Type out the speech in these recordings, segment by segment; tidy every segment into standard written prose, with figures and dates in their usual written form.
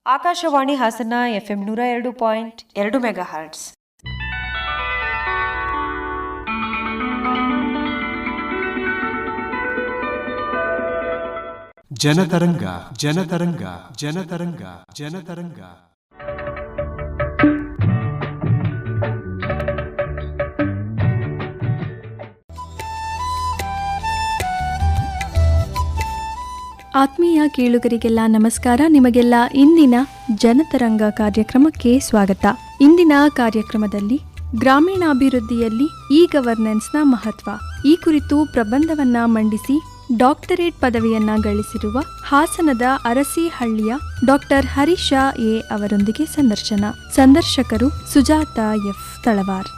Akashvani Hassan FM 102.2 megahertz. Janataranga Janataranga Janataranga Janataranga ಆತ್ಮೀಯ ಕೇಳುಗರಿಗೆಲ್ಲ ನಮಸ್ಕಾರ. ನಿಮಗೆಲ್ಲ ಇಂದಿನ ಜನತರಂಗ ಕಾರ್ಯಕ್ರಮಕ್ಕೆ ಸ್ವಾಗತ. ಇಂದಿನ ಕಾರ್ಯಕ್ರಮದಲ್ಲಿ ಗ್ರಾಮೀಣಾಭಿವೃದ್ಧಿಯಲ್ಲಿ ಇ-ಗವರ್ನೆನ್ಸ್ನ ಮಹತ್ವ ಈ ಕುರಿತು ಪ್ರಬಂಧವನ್ನ ಮಂಡಿಸಿ ಡಾಕ್ಟರೇಟ್ ಪದವಿಯನ್ನ ಗಳಿಸಿರುವ ಹಾಸನದ ಅರಸಿಹಳ್ಳಿಯ ಡಾಕ್ಟರ್ ಹರೀಶ ಎ ಅವರೊಂದಿಗೆ ಸಂದರ್ಶಕರು ಸುಜಾತ ಎಫ್ ತಳವಾರ್.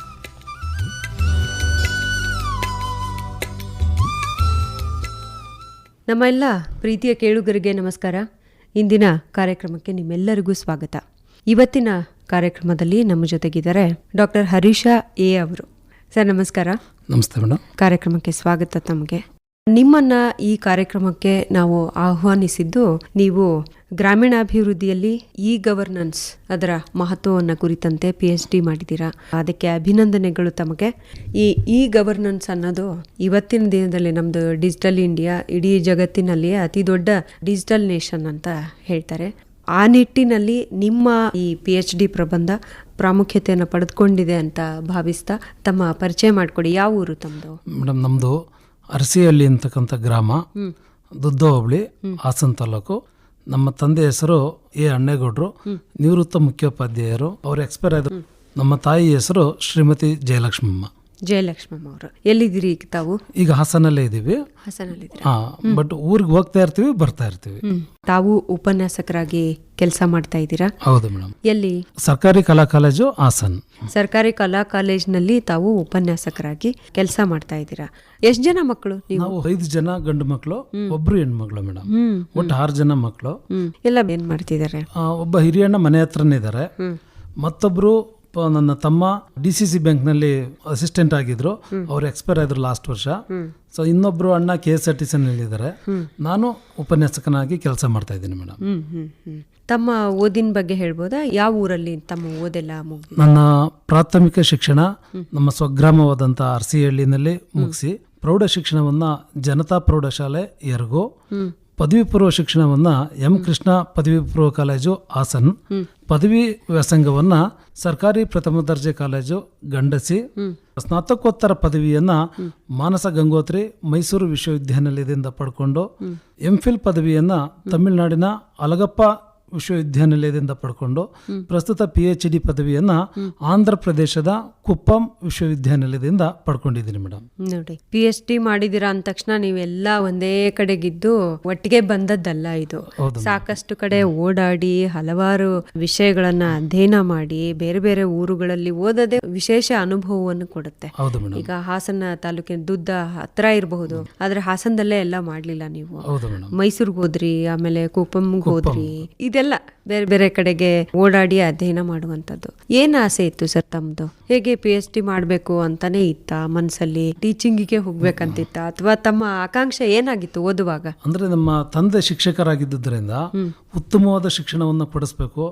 ನಮ್ಮ ಎಲ್ಲ ಪ್ರೀತಿಯ ಕೇಳುಗರಿಗೆ ನಮಸ್ಕಾರ. ಇಂದಿನ ಕಾರ್ಯಕ್ರಮಕ್ಕೆ ನಿಮ್ಮೆಲ್ಲರಿಗೂ ಸ್ವಾಗತ. ಇವತ್ತಿನ ಕಾರ್ಯಕ್ರಮದಲ್ಲಿ ನಮ್ಮ ಜೊತೆಗಿದ್ದಾರೆ ಡಾಕ್ಟರ್ ಹರೀಶ ಎ ಅವರು. ಸರ್ ನಮಸ್ಕಾರ. ನಮಸ್ತೆ ಮೇಡಮ್. ಕಾರ್ಯಕ್ರಮಕ್ಕೆ ಸ್ವಾಗತ. ತಮಗೆ ನಿಮ್ಮನ್ನ ಈ ಕಾರ್ಯಕ್ರಮಕ್ಕೆ ನಾವು ಆಹ್ವಾನಿಸಿದ್ದು, ನೀವು ಗ್ರಾಮೀಣಾಭಿವೃದ್ಧಿಯಲ್ಲಿ ಇ-ಗವರ್ನೆನ್ಸ್ ಅದರ ಮಹತ್ವವನ್ನು ಕುರಿತಂತೆ PhD ಮಾಡಿದ್ದೀರಾ. ಅದಕ್ಕೆ ಅಭಿನಂದನೆಗಳು ತಮಗೆ. ಈ ಇ-ಗವರ್ನೆನ್ಸ್ ಅನ್ನೋದು ಇವತ್ತಿನ ದಿನದಲ್ಲಿ ನಮ್ಮದು ಡಿಜಿಟಲ್ ಇಂಡಿಯಾ ಇಡೀ ಜಗತ್ತಿನಲ್ಲಿಯೇ ಅತಿ ದೊಡ್ಡ ಡಿಜಿಟಲ್ ನೇಷನ್ ಅಂತ ಹೇಳ್ತಾರೆ. ಆ ನಿಟ್ಟಿನಲ್ಲಿ ನಿಮ್ಮ ಈ PhD ಪ್ರಬಂಧ ಪ್ರಾಮುಖ್ಯತೆಯನ್ನು ಪಡೆದುಕೊಂಡಿದೆ ಅಂತ ಭಾವಿಸ್ತಾ ತಮ್ಮ ಪರಿಚಯ ಮಾಡಿಕೊಡಿ. ಯಾವ ಊರು ತಮ್ಮದು? ಮೇಡಮ್, ನಮ್ಮದು ಅರಸಿಹಳ್ಳಿ ಅಂತಕ್ಕಂಥ ಗ್ರಾಮ, ದುದ್ದ ಹೋಬಳಿ, ಹಾಸನ ತಾಲೂಕು. ನಮ್ಮ ತಂದೆ ಹೆಸರು ಎ ಅಣ್ಣೇಗೌಡರು, ನಿವೃತ್ತ ಮುಖ್ಯೋಪಾಧ್ಯಾಯರು. ಅವರು ಎಕ್ಸ್ಪೈರ್ ಆದರು. ನಮ್ಮ ತಾಯಿ ಹೆಸರು ಶ್ರೀಮತಿ ಜಯಲಕ್ಷ್ಮಮ್ಮ. ಜಯಲಕ್ಷ್ಮಮ್ಮ ಅವರು. ಎಲ್ಲಿದ್ದೀರಿ ಈಗ ತಾವು? ಈಗ ಹಾಸನಲ್ಲೇ ಇದ್ದೀವಿ. ಹಾಸನಲ್ಲಿದ್ದೀರಾ? ಬಟ್ ಊರಿಗೆ ಹೋಗ್ತಾ ಇರ್ತೀವಿ, ಬರ್ತಾ ಇರ್ತೀವಿ. ತಾವು ಉಪನ್ಯಾಸಕರಾಗಿ ಕೆಲಸ ಮಾಡ್ತಾ ಇದ್ದೀರಾ? ಹೌದು ಮೇಡಮ್. ಎಲ್ಲಿ? ಸರ್ಕಾರಿ ಕಲಾ ಕಾಲೇಜು ಹಾಸನ್. ಸರ್ಕಾರಿ ಕಲಾ ಕಾಲೇಜ್ನಲ್ಲಿ ತಾವು ಉಪನ್ಯಾಸಕರಾಗಿ ಕೆಲಸ ಮಾಡ್ತಾ ಇದ್ದೀರಾ. ಎಷ್ಟು ಜನ ಮಕ್ಕಳು ನೀವು? ನಾವು 5 ಜನ ಗಂಡು ಮಕ್ಕಳು, ಒಬ್ರು ಹೆಣ್ಮಕ್ಳು ಮೇಡಮ್. ಒಟ್ಟು 6 ಜನ ಮಕ್ಕಳು. ಎಲ್ಲ ಏನ್ ಮಾಡ್ತಿದ್ದಾರೆ? ಒಬ್ಬ ಹಿರಿಯಣ್ಣ ಮನೆ ಹತ್ರನೇ ಇದ್ದಾರೆ. ಮತ್ತೊಬ್ರು ನನ್ನ ತಮ್ಮ DCC ಬ್ಯಾಂಕ್ನಲ್ಲಿ ಅಸಿಸ್ಟೆಂಟ್ ಆಗಿದ್ರು. ಅವ್ರು ಎಕ್ಸ್ಪೈರ್ ಆದ್ರು ಲಾಸ್ಟ್ ವರ್ಷ. ಸೊ ಇನ್ನೊಬ್ರು ಅಣ್ಣ KSRTC ಇದ್ದಾರೆ. ನಾನು ಉಪನ್ಯಾಸಕನಾಗಿ ಕೆಲಸ ಮಾಡ್ತಾ ಇದ್ದೀನಿ ಮೇಡಮ್. ತಮ್ಮ ಓದಿನ ಬಗ್ಗೆ ಹೇಳ್ಬೋದಾ? ಯಾವ ಊರಲ್ಲಿ ತಮ್ಮ ಓದೆಲ್ಲ ಮುಗಿದಿದೆ? ನನ್ನ ಪ್ರಾಥಮಿಕ ಶಿಕ್ಷಣ ನಮ್ಮ ಸ್ವಗ್ರಾಮವಾದಂಥ ಅರಸಿಹಳ್ಳಿನಲ್ಲಿ ಮುಗಿಸಿ, ಪ್ರೌಢ ಶಿಕ್ಷಣವನ್ನ ಜನತಾ ಪ್ರೌಢಶಾಲೆ ಯರಗೋ, ಪದವಿ ಪೂರ್ವ ಶಿಕ್ಷಣವನ್ನ M ಕೃಷ್ಣ ಪದವಿ ಪೂರ್ವ ಕಾಲೇಜು ಹಾಸನ್, ಪದವಿ ವ್ಯಾಸಂಗವನ್ನ ಸರ್ಕಾರಿ ಪ್ರಥಮ ದರ್ಜೆ ಕಾಲೇಜು ಗಂಡಸಿ, ಸ್ನಾತಕೋತ್ತರ ಪದವಿಯನ್ನ ಮಾನಸ ಗಂಗೋತ್ರಿ ಮೈಸೂರು ವಿಶ್ವವಿದ್ಯಾನಿಲಯದಿಂದ ಪಡ್ಕೊಂಡು, MPhil ಪದವಿಯನ್ನ ತಮಿಳುನಾಡಿನ ಅಲಗಪ್ಪ ವಿಶ್ವವಿದ್ಯಾನಿಲಯದಿಂದ ಪಡ್ಕೊಂಡು, ಪ್ರಸ್ತುತ PhD ಪದವಿಯನ್ನ ಆಂಧ್ರ ಪ್ರದೇಶದ ಕುಪ್ಪಂ ವಿಶ್ವವಿದ್ಯಾನಿಲಯದಿಂದ ಪಡ್ಕೊಂಡಿದ್ದೀನಿ ಮೇಡಮ್. ನೋಡಿ, PhD ಮಾಡಿದಿರಾ ಅಂದ ತಕ್ಷಣ ನೀವೆಲ್ಲ ಒಂದೇ ಕಡೆಗಿದ್ದು ಒಟ್ಟಿಗೆ ಬಂದದ್ದಲ್ಲ ಇದು. ಸಾಕಷ್ಟು ಕಡೆ ಓಡಾಡಿ ಹಲವಾರು ವಿಷಯಗಳನ್ನ ಅಧ್ಯಯನ ಮಾಡಿ ಬೇರೆ ಬೇರೆ ಊರುಗಳಲ್ಲಿ ಓದೋದೇ ವಿಶೇಷ ಅನುಭವವನ್ನು ಕೊಡುತ್ತೆ. ಈಗ ಹಾಸನ ತಾಲೂಕಿನ ದುದ್ದ ಹತ್ರ ಇರಬಹುದು, ಆದ್ರೆ ಹಾಸನದಲ್ಲೇ ಎಲ್ಲ ಮಾಡ್ಲಿಲ್ಲ ನೀವು. ಮೈಸೂರ್ಗೆ ಹೋದ್ರಿ, ಆಮೇಲೆ ಕುಪ್ಪಂಗೆ ಹೋದ್ರಿ. ಇದೆಲ್ಲ ಬೇರೆ ಬೇರೆ ಕಡೆಗೆ ಓಡಾಡಿ ಅಧ್ಯಯನ ಮಾಡುವಂತದ್ದು. ಏನ್ ಆಸೆ ಇತ್ತು ಸರ್ ತಮ್ದು? ಹೇಗೆ PhD ಮಾಡ್ಬೇಕು ಅಂತಾನೆ ಇತ್ತ ಮನಸ್ಸಲ್ಲಿ? ಟೀಚಿಂಗಿಗೆ ಹೋಗ್ಬೇಕಂತಿತ್ತ ಅಥವಾ ತಮ್ಮ ಆಕಾಂಕ್ಷೆ ಏನಾಗಿತ್ತು ಓದುವಾಗ? ಅಂದ್ರೆ ನಮ್ಮ ತಂದೆ ಶಿಕ್ಷಕರಾಗಿದ್ದರಿಂದ ಉತ್ತಮವಾದ ಶಿಕ್ಷಣವನ್ನು ಕೊಡಿಸ್ಬೇಕು,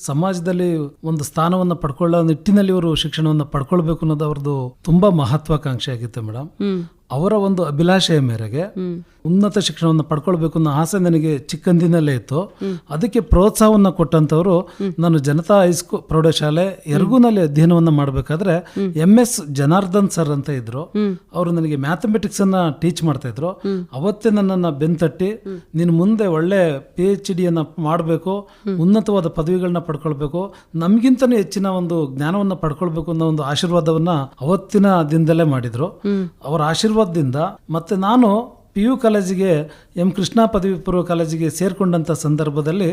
ಸಮಾಜದಲ್ಲಿ ಒಂದು ಸ್ಥಾನವನ್ನು ಪಡ್ಕೊಳ್ಳೋ ನಿಟ್ಟಿನಲ್ಲಿ ಇವರು ಶಿಕ್ಷಣವನ್ನು ಪಡ್ಕೊಳ್ಬೇಕು ಅನ್ನೋದು ಅವ್ರದ್ದು ತುಂಬಾ ಮಹತ್ವಾಕಾಂಕ್ಷೆ ಆಗಿತ್ತು ಮೇಡಮ್. ಅವರ ಒಂದು ಅಭಿಲಾಷೆಯ ಮೇರೆಗೆ ಉನ್ನತ ಶಿಕ್ಷಣವನ್ನು ಪಡ್ಕೊಳ್ಬೇಕು ಅನ್ನೋ ಆಸೆ ನನಗೆ ಚಿಕ್ಕಂದಿನಲ್ಲೇ ಇತ್ತು. ಅದಕ್ಕೆ ಪ್ರೋತ್ಸಾಹವನ್ನ ಕೊಟ್ಟಂತವರು, ನಾನು ಜನತಾ ಹೈಸ್ಕೂಲ್ ಪ್ರೌಢಶಾಲೆ ಯರಗುನಲ್ಲಿ ಅಧ್ಯಯನವನ್ನ ಮಾಡಬೇಕಾದ್ರೆ MS ಜನಾರ್ದನ್ ಸರ್ ಅಂತ ಇದ್ರು. ಅವರು ನನಗೆ ಮ್ಯಾಥಮೆಟಿಕ್ಸ್ ಅನ್ನ ಟೀಚ್ ಮಾಡ್ತಾ ಇದ್ರು. ಅವತ್ತೇ ನನ್ನನ್ನು ಬೆಂತಟ್ಟಿ, ನೀನು ಮುಂದೆ ಒಳ್ಳೆ PhD ಅನ್ನ ಮಾಡಬೇಕು, ಉನ್ನತವಾದ ಪದವಿಗಳನ್ನ ಪಡ್ಕೊಳ್ಬೇಕು, ನಮ್ಗಿಂತನೂ ಹೆಚ್ಚಿನ ಒಂದು ಜ್ಞಾನವನ್ನ ಪಡ್ಕೊಳ್ಬೇಕು ಅನ್ನೋ ಒಂದು ಆಶೀರ್ವಾದವನ್ನ ಅವತ್ತಿನ ದಿನದಲ್ಲೇ ಮಾಡಿದ್ರು. ಅವರ ಆಶೀರ್ವಾದದಿಂದ ಮತ್ತೆ ನಾನು PU ಕಾಲೇಜಿಗೆ M ಕೃಷ್ಣ ಪದವಿ ಪೂರ್ವ ಕಾಲೇಜಿಗೆ ಸೇರ್ಕೊಂಡಂತ ಸಂದರ್ಭದಲ್ಲಿ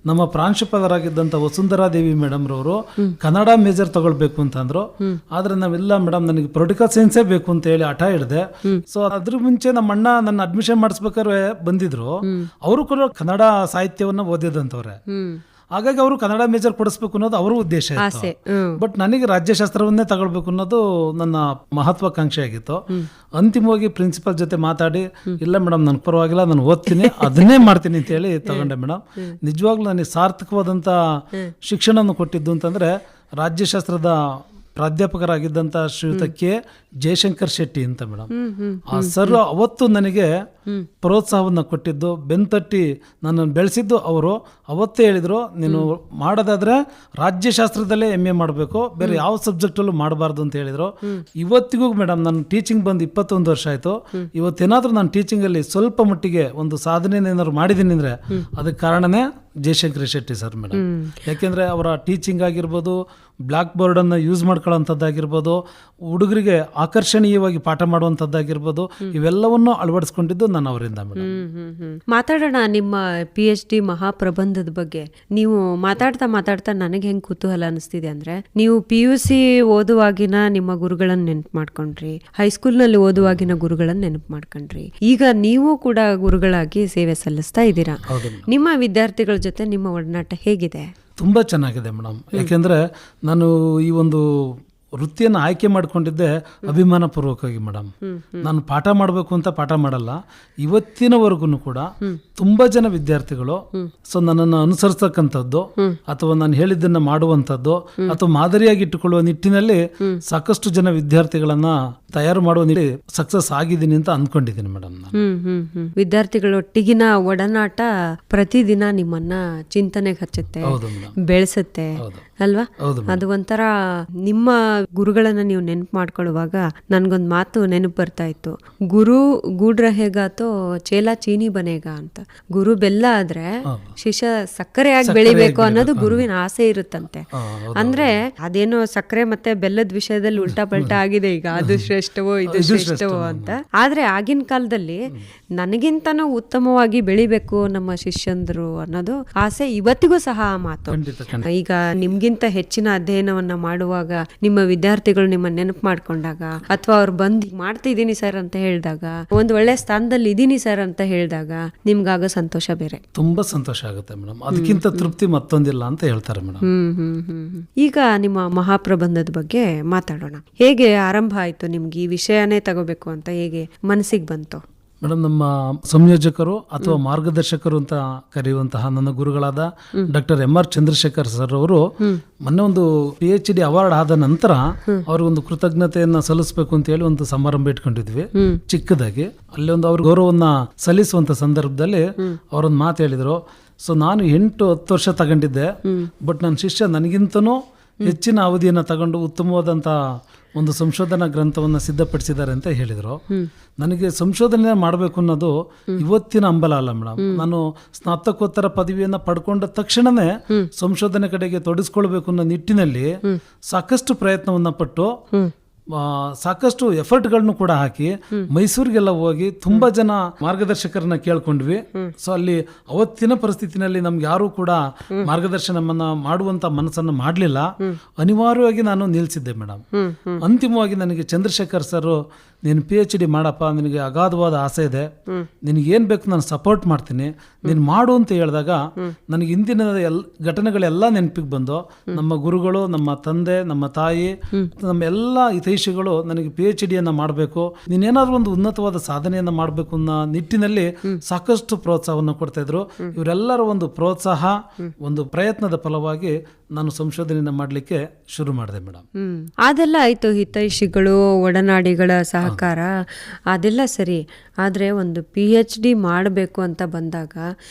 ನಮ್ಮ ಪ್ರಾಂಶುಪಾಲರಾಗಿದ್ದಂತ ವಸುಂಧರಾದೇವಿ ಮೇಡಮ್ ರವರು ಕನ್ನಡ ಮೇಜರ್ ತಗೊಳ್ಬೇಕು ಅಂತ ಅಂದ್ರು. ಆದ್ರೆ ನಾವೆಲ್ಲ ಮೇಡಮ್ ನನಗೆ ಪೊಲಿಟಿಕಲ್ ಸೈನ್ಸೇ ಬೇಕು ಅಂತ ಹೇಳಿ ಹಠ ಹಿಡಿದೆ. ಸೊ ಅದ್ರ ಮುಂಚೆ ನಮ್ಮ ಅಣ್ಣ ನನ್ನ ಅಡ್ಮಿಷನ್ ಮಾಡಿಸ್ಬೇಕಾದ್ರೆ ಬಂದಿದ್ರು. ಅವರು ಕೂಡ ಕನ್ನಡ ಸಾಹಿತ್ಯವನ್ನ ಓದಿದಂತವ್ರೆ. ಹಾಗಾಗಿ ಅವರು ಕನ್ನಡ ಮೇಜರ್ ಕೊಡಿಸ್ಬೇಕು ಅನ್ನೋದು ಅವರ ಉದ್ದೇಶ ಆಸೆ. ಇತ್ತು. ಬಟ್ ನನಗೆ ರಾಜ್ಯಶಾಸ್ತ್ರವನ್ನೇ ತಗೊಳ್ಬೇಕು ಅನ್ನೋದು ನನ್ನ ಮಹತ್ವಾಕಾಂಕ್ಷೆ ಆಗಿತ್ತು. ಅಂತಿಮವಾಗಿ ಪ್ರಿನ್ಸಿಪಲ್ ಜೊತೆ ಮಾತಾಡಿ, ಇಲ್ಲ ಮೇಡಮ್ ನನ್ಗೆ ಪರವಾಗಿಲ್ಲ, ನಾನು ಓದ್ತೀನಿ, ಅದನ್ನೇ ಮಾಡ್ತೀನಿ ಅಂತ ಹೇಳಿ ತಗೊಂಡೆ ಮೇಡಮ್. ನಿಜವಾಗ್ಲೂ ನನಗೆ ಸಾರ್ಥಕವಾದಂಥ ಶಿಕ್ಷಣವನ್ನು ಕೊಟ್ಟಿದ್ದು ಅಂತಂದರೆ ರಾಜ್ಯಶಾಸ್ತ್ರದ ಪ್ರಾಧ್ಯಾಪಕರಾಗಿದ್ದಂಥ ಶ್ರೀಯುತ ಕೆ ಜಯಶಂಕರ್ ಶೆಟ್ಟಿ ಅಂತ ಮೇಡಮ್. ಆ ಸರ್ ಅವತ್ತು ನನಗೆ ಪ್ರೋತ್ಸಾಹವನ್ನು ಕೊಟ್ಟಿದ್ದು, ಬೆನ್ತಟ್ಟಿ ನನ್ನನ್ನು ಬೆಳೆಸಿದ್ದು ಅವರು. ಅವತ್ತೇ ಹೇಳಿದರು, ನೀನು ಮಾಡೋದಾದ್ರೆ ರಾಜ್ಯಶಾಸ್ತ್ರದಲ್ಲೇ MA ಮಾಡಬೇಕು, ಬೇರೆ ಯಾವ ಸಬ್ಜೆಕ್ಟಲ್ಲೂ ಮಾಡಬಾರ್ದು ಅಂತ ಹೇಳಿದರು. ಇವತ್ತಿಗೂ ಮೇಡಮ್ ನಾನು ಟೀಚಿಂಗ್ ಬಂದು 21 ವರ್ಷ ಆಯಿತು. ಇವತ್ತೇನಾದರೂ ನಾನು ಟೀಚಿಂಗಲ್ಲಿ ಸ್ವಲ್ಪ ಮಟ್ಟಿಗೆ ಒಂದು ಸಾಧನೆ ಏನಾದ್ರು ಮಾಡಿದ್ದೀನಿ ಅಂದರೆ ಅದಕ್ಕೆ ಕಾರಣನೇ ಜಯಶಂಕರ್ ಶೆಟ್ಟಿ ಸರ್ ಮೇಡಮ್. ಯಾಕೆಂದರೆ ಅವರ ಟೀಚಿಂಗ್ ಆಗಿರ್ಬೋದು, ಬ್ಲ್ಯಾಕ್ ಬೋರ್ಡನ್ನು ಯೂಸ್ ಮಾಡ್ಕೊಳ್ಳೋಂಥದ್ದಾಗಿರ್ಬೋದು, ಹುಡುಗರಿಗೆ ಆಕರ್ಷಣೀಯವಾಗಿ ಪಾಠ ಮಾಡುವಂಥದ್ದಾಗಿರ್ಬೋದು, ಇವೆಲ್ಲವನ್ನೂ ಅಳವಡಿಸ್ಕೊಂಡಿದ್ದು ನಾನು ಅವರಿಂದ ಮೇಡಮ್. ಮಾತಾಡೋಣ ನಿಮ್ಮ PhD ಮಹಾಪ್ರಬಂಧದ ಬಗ್ಗೆ. ನೀವು ಮಾತಾಡ್ತಾ ನನಗೆ ಹೆಂಗೆ ಕುತೂಹಲ ಅನಿಸ್ತಿದೆ ಅಂದರೆ, ನೀವು PUC ಓದುವಾಗಿನ ನಿಮ್ಮ ಗುರುಗಳನ್ನು ನೆನಪು ಮಾಡ್ಕೊಂಡ್ರಿ, ಹೈಸ್ಕೂಲ್ನಲ್ಲಿ ಓದುವಾಗಿನ ಗುರುಗಳನ್ನು ನೆನಪು ಮಾಡ್ಕೊಂಡ್ರಿ, ಈಗ ನೀವು ಕೂಡ ಗುರುಗಳಾಗಿ ಸೇವೆ ಸಲ್ಲಿಸ್ತಾ ಇದ್ದೀರಾ. ನಿಮ್ಮ ವಿದ್ಯಾರ್ಥಿಗಳ ಜೊತೆ ನಿಮ್ಮ ಒಡನಾಟ ಹೇಗಿದೆ? ತುಂಬ ಚೆನ್ನಾಗಿದೆ ಮೇಡಮ್. ಯಾಕೆಂದರೆ ನಾನು ಈ ಒಂದು ವೃತ್ತಿಯನ್ನು ಆಯ್ಕೆ ಮಾಡಿಕೊಂಡಿದ್ದೆ ಅಭಿಮಾನಪೂರ್ವಕವಾಗಿ ಮೇಡಮ್. ನಾನು ಪಾಠ ಮಾಡಬೇಕು ಅಂತ ಪಾಠ ಮಾಡಲ್ಲ. ಇವತ್ತಿನವರೆಗೂ ಕೂಡ ತುಂಬ ಜನ ವಿದ್ಯಾರ್ಥಿಗಳು ಸೊ ನನ್ನನ್ನು ಅನುಸರಿಸ್ತಕ್ಕಂಥದ್ದು ಅಥವಾ ನಾನು ಹೇಳಿದ್ದನ್ನು ಮಾಡುವಂಥದ್ದು ಅಥವಾ ಮಾದರಿಯಾಗಿ ಇಟ್ಟುಕೊಳ್ಳುವ ನಿಟ್ಟಿನಲ್ಲಿ ಸಾಕಷ್ಟು ಜನ ವಿದ್ಯಾರ್ಥಿಗಳನ್ನ ತಯಾರು ಮಾಡುವ ನಿಟ್ಟಿನಲ್ಲಿ ಸಕ್ಸಸ್ ಆಗಿದ್ದೀನಿ ಅಂತ ಅಂದ್ಕೊಂಡಿದ್ದೀನಿ ಮೇಡಮ್. ವಿದ್ಯಾರ್ಥಿಗಳೊಟ್ಟಿಗಿನ ಒಡನಾಟ ಪ್ರತಿದಿನ ನಿಮ್ಮನ್ನ ಚಿಂತನೆಗೆ ಹಚ್ಚುತ್ತೆ, ಬೆಳೆಸುತ್ತೆ ಅಲ್ವಾ? ಅದು ಒಂಥರ ನಿಮ್ಮ ಗುರುಗಳನ್ನ ನೀವು ನೆನಪು ಮಾಡ್ಕೊಳ್ಳುವಾಗ ನನ್ಗೊಂದು ಮಾತು ನೆನಪು ಬರ್ತಾ ಇತ್ತು. ಗುರು ಗೂಡ್ ರಹೇಗಾತೋ ಚೇಲ ಚೀನಿ ಬನೇಗ ಅಂತ. ಗುರು ಬೆಲ್ಲ ಆದ್ರೆ ಶಿಷ್ಯ ಸಕ್ಕರೆಯಾಗಿ ಬೆಳಿಬೇಕು ಅನ್ನೋದು ಗುರುವಿನ ಆಸೆ ಇರುತ್ತಂತೆ. ಅಂದ್ರೆ ಅದೇನೋ ಸಕ್ಕರೆ ಮತ್ತೆ ಬೆಲ್ಲದ ವಿಷಯದಲ್ಲಿ ಉಲ್ಟಾ ಪಲ್ಟಾ ಆಗಿದೆ ಈಗ, ಅದು ಶ್ರೇಷ್ಠವೋ ಇದು ಶ್ರೇಷ್ಠವೋ ಅಂತ. ಆದ್ರೆ ಆಗಿನ ಕಾಲದಲ್ಲಿ ನನಗಿಂತನೂ ಉತ್ತಮವಾಗಿ ಬೆಳಿಬೇಕು ನಮ್ಮ ಶಿಷ್ಯಂದ್ರು ಅನ್ನೋದು ಆಸೆ ಇವತ್ತಿಗೂ ಸಹ ಆ ಮಾತು. ಈಗ ನಿಮ್ಗಿಂತ ಹೆಚ್ಚಿನ ಅಧ್ಯಯನವನ್ನ ಮಾಡುವಾಗ ನಿಮ್ಮ ವಿದ್ಯಾರ್ಥಿಗಳು ನಿಮ್ಮ ನೆನಪು ಮಾಡ್ಕೊಂಡಾಗ ಅಥವಾ ಅವ್ರು ಬಂದು ಮಾಡ್ತಿದ್ದೀನಿ ಸರ್ ಅಂತ ಹೇಳಿದಾಗ, ಒಂದು ಒಳ್ಳೆ ಸ್ಥಾನದಲ್ಲಿ ಇದೀನಿ ಸರ್ ಅಂತ ಹೇಳಿದಾಗ ನಿಮ್ಗಾಗ ಸಂತೋಷ ಬೇರೆ. ತುಂಬಾ ಸಂತೋಷ ಆಗುತ್ತೆ ಮೇಡಮ್. ಅದಕ್ಕಿಂತ ತೃಪ್ತಿ ಮತ್ತೊಂದಿಲ್ಲ ಅಂತ ಹೇಳ್ತಾರೆ ಮೇಡಮ್. ಈಗ ನಿಮ್ಮ ಮಹಾಪ್ರಬಂಧದ ಬಗ್ಗೆ ಮಾತಾಡೋಣ. ಹೇಗೆ ಆರಂಭ ಆಯ್ತು ನಿಮ್ಗೆ ಈ ವಿಷಯನೇ ತಗೋಬೇಕು ಅಂತ ಹೇಗೆ ಮನಸ್ಸಿಗೆ ಬಂತು? ಮೇಡಮ್, ನಮ್ಮ ಸಂಯೋಜಕರು ಅಥವಾ ಮಾರ್ಗದರ್ಶಕರು ಅಂತ ಕರೆಯುವಂತಹ ನನ್ನ ಗುರುಗಳಾದ ಡಾಕ್ಟರ್ MR ಚಂದ್ರಶೇಖರ್ ಸರ್ ಅವರು ಮೊನ್ನೆ ಒಂದು PhD ಅವಾರ್ಡ್ ಆದ ನಂತರ ಅವ್ರಿಗೊಂದು ಕೃತಜ್ಞತೆಯನ್ನ ಸಲ್ಲಿಸಬೇಕು ಅಂತ ಹೇಳಿ ಒಂದು ಸಮಾರಂಭ ಇಟ್ಕೊಂಡಿದ್ವಿ ಚಿಕ್ಕದಾಗಿ. ಅಲ್ಲಿ ಒಂದು ಅವ್ರ ಗೌರವನ್ನ ಸಲ್ಲಿಸುವಂತ ಸಂದರ್ಭದಲ್ಲಿ ಅವರೊಂದು ಮಾತು ಹೇಳಿದ್ರು. ಸೊ ನಾನು 8-10 ವರ್ಷ ತಗೊಂಡಿದ್ದೆ, ಬಟ್ ನನ್ನ ಶಿಷ್ಯ ನನಗಿಂತನೂ ಹೆಚ್ಚಿನ ಅವಧಿಯನ್ನು ತಗೊಂಡು ಉತ್ತಮವಾದಂಥ ಒಂದು ಸಂಶೋಧನಾ ಗ್ರಂಥವನ್ನು ಸಿದ್ಧಪಡಿಸಿದ್ದಾರೆ ಅಂತ ಹೇಳಿದರು. ನನಗೆ ಸಂಶೋಧನೆ ಮಾಡಬೇಕು ಅನ್ನೋದು ಇವತ್ತಿನ ಹಂಬಲ ಅಲ್ಲ ಮೇಡಮ್. ನಾನು ಸ್ನಾತಕೋತ್ತರ ಪದವಿಯನ್ನು ಪಡ್ಕೊಂಡ ತಕ್ಷಣವೇ ಸಂಶೋಧನೆ ಕಡೆಗೆ ತೊಡಗಿಸ್ಕೊಳ್ಬೇಕು ಅನ್ನೋ ನಿಟ್ಟಿನಲ್ಲಿ ಸಾಕಷ್ಟು ಪ್ರಯತ್ನವನ್ನು ಪಟ್ಟು ಸಾಕಷ್ಟು ಎಫರ್ಟ್ಗಳನ್ನು ಕೂಡ ಹಾಕಿ ಮೈಸೂರಿಗೆಲ್ಲ ಹೋಗಿ ತುಂಬಾ ಜನ ಮಾರ್ಗದರ್ಶಕರನ್ನ ಕೇಳ್ಕೊಂಡ್ವಿ. ಸೊ ಅಲ್ಲಿ ಅವತ್ತಿನ ಪರಿಸ್ಥಿತಿನಲ್ಲಿ ನಮ್ಗೆ ಯಾರು ಕೂಡ ಮಾರ್ಗದರ್ಶನವನ್ನ ಮಾಡುವಂತ ಮನಸ್ಸನ್ನು ಮಾಡಲಿಲ್ಲ. ಅನಿವಾರ್ಯವಾಗಿ ನಾನು ನಿಲ್ಸಿದ್ದೆ ಮೇಡಮ್. ಅಂತಿಮವಾಗಿ ನನಗೆ ಚಂದ್ರಶೇಖರ್ ಸರ್, ನೀನು PhD ಮಾಡಪ್ಪ, ನಿನಗೆ ಅಗಾಧವಾದ ಆಸೆ ಇದೆ, ನಿನಗೇನು ಬೇಕು ನಾನು ಸಪೋರ್ಟ್ ಮಾಡ್ತೀನಿ, ನೀನು ಮಾಡು ಅಂತ ಹೇಳಿದಾಗ ನನಗೆ ಇಂದಿನ ಘಟನೆಗಳೆಲ್ಲ ನೆನಪಿಗೆ ಬಂದು, ನಮ್ಮ ಗುರುಗಳು, ನಮ್ಮ ತಂದೆ, ನಮ್ಮ ತಾಯಿ, ನಮ್ಮ ಎಲ್ಲ ಹಿತೈಷಿಗಳು ನನಗೆ PhDಯನ್ನು ಮಾಡಬೇಕು, ನೀನೇನಾದ್ರೂ ಒಂದು ಉನ್ನತವಾದ ಸಾಧನೆಯನ್ನು ಮಾಡಬೇಕು ಅನ್ನೋ ನಿಟ್ಟಿನಲ್ಲಿ ಸಾಕಷ್ಟು ಪ್ರೋತ್ಸಾಹವನ್ನು ಕೊಡ್ತಾ ಇದ್ರು. ಇವರೆಲ್ಲರ ಒಂದು ಪ್ರೋತ್ಸಾಹ, ಒಂದು ಪ್ರಯತ್ನದ ಫಲವಾಗಿ ನಾನು ಸಂಶೋಧನೆಯನ್ನು ಮಾಡಲಿಕ್ಕೆ ಶುರು ಮಾಡಿದೆ ಮೇಡಮ್. ಅದೆಲ್ಲ ಆಯ್ತು, ಹಿತೈಷಿಗಳು, ಒಡನಾಡಿಗಳ ಸಹಕಾರ ಅದೆಲ್ಲ ಸರಿ. ಆದರೆ ಒಂದು PhD ಮಾಡಬೇಕು ಅಂತ ಬಂದಾಗ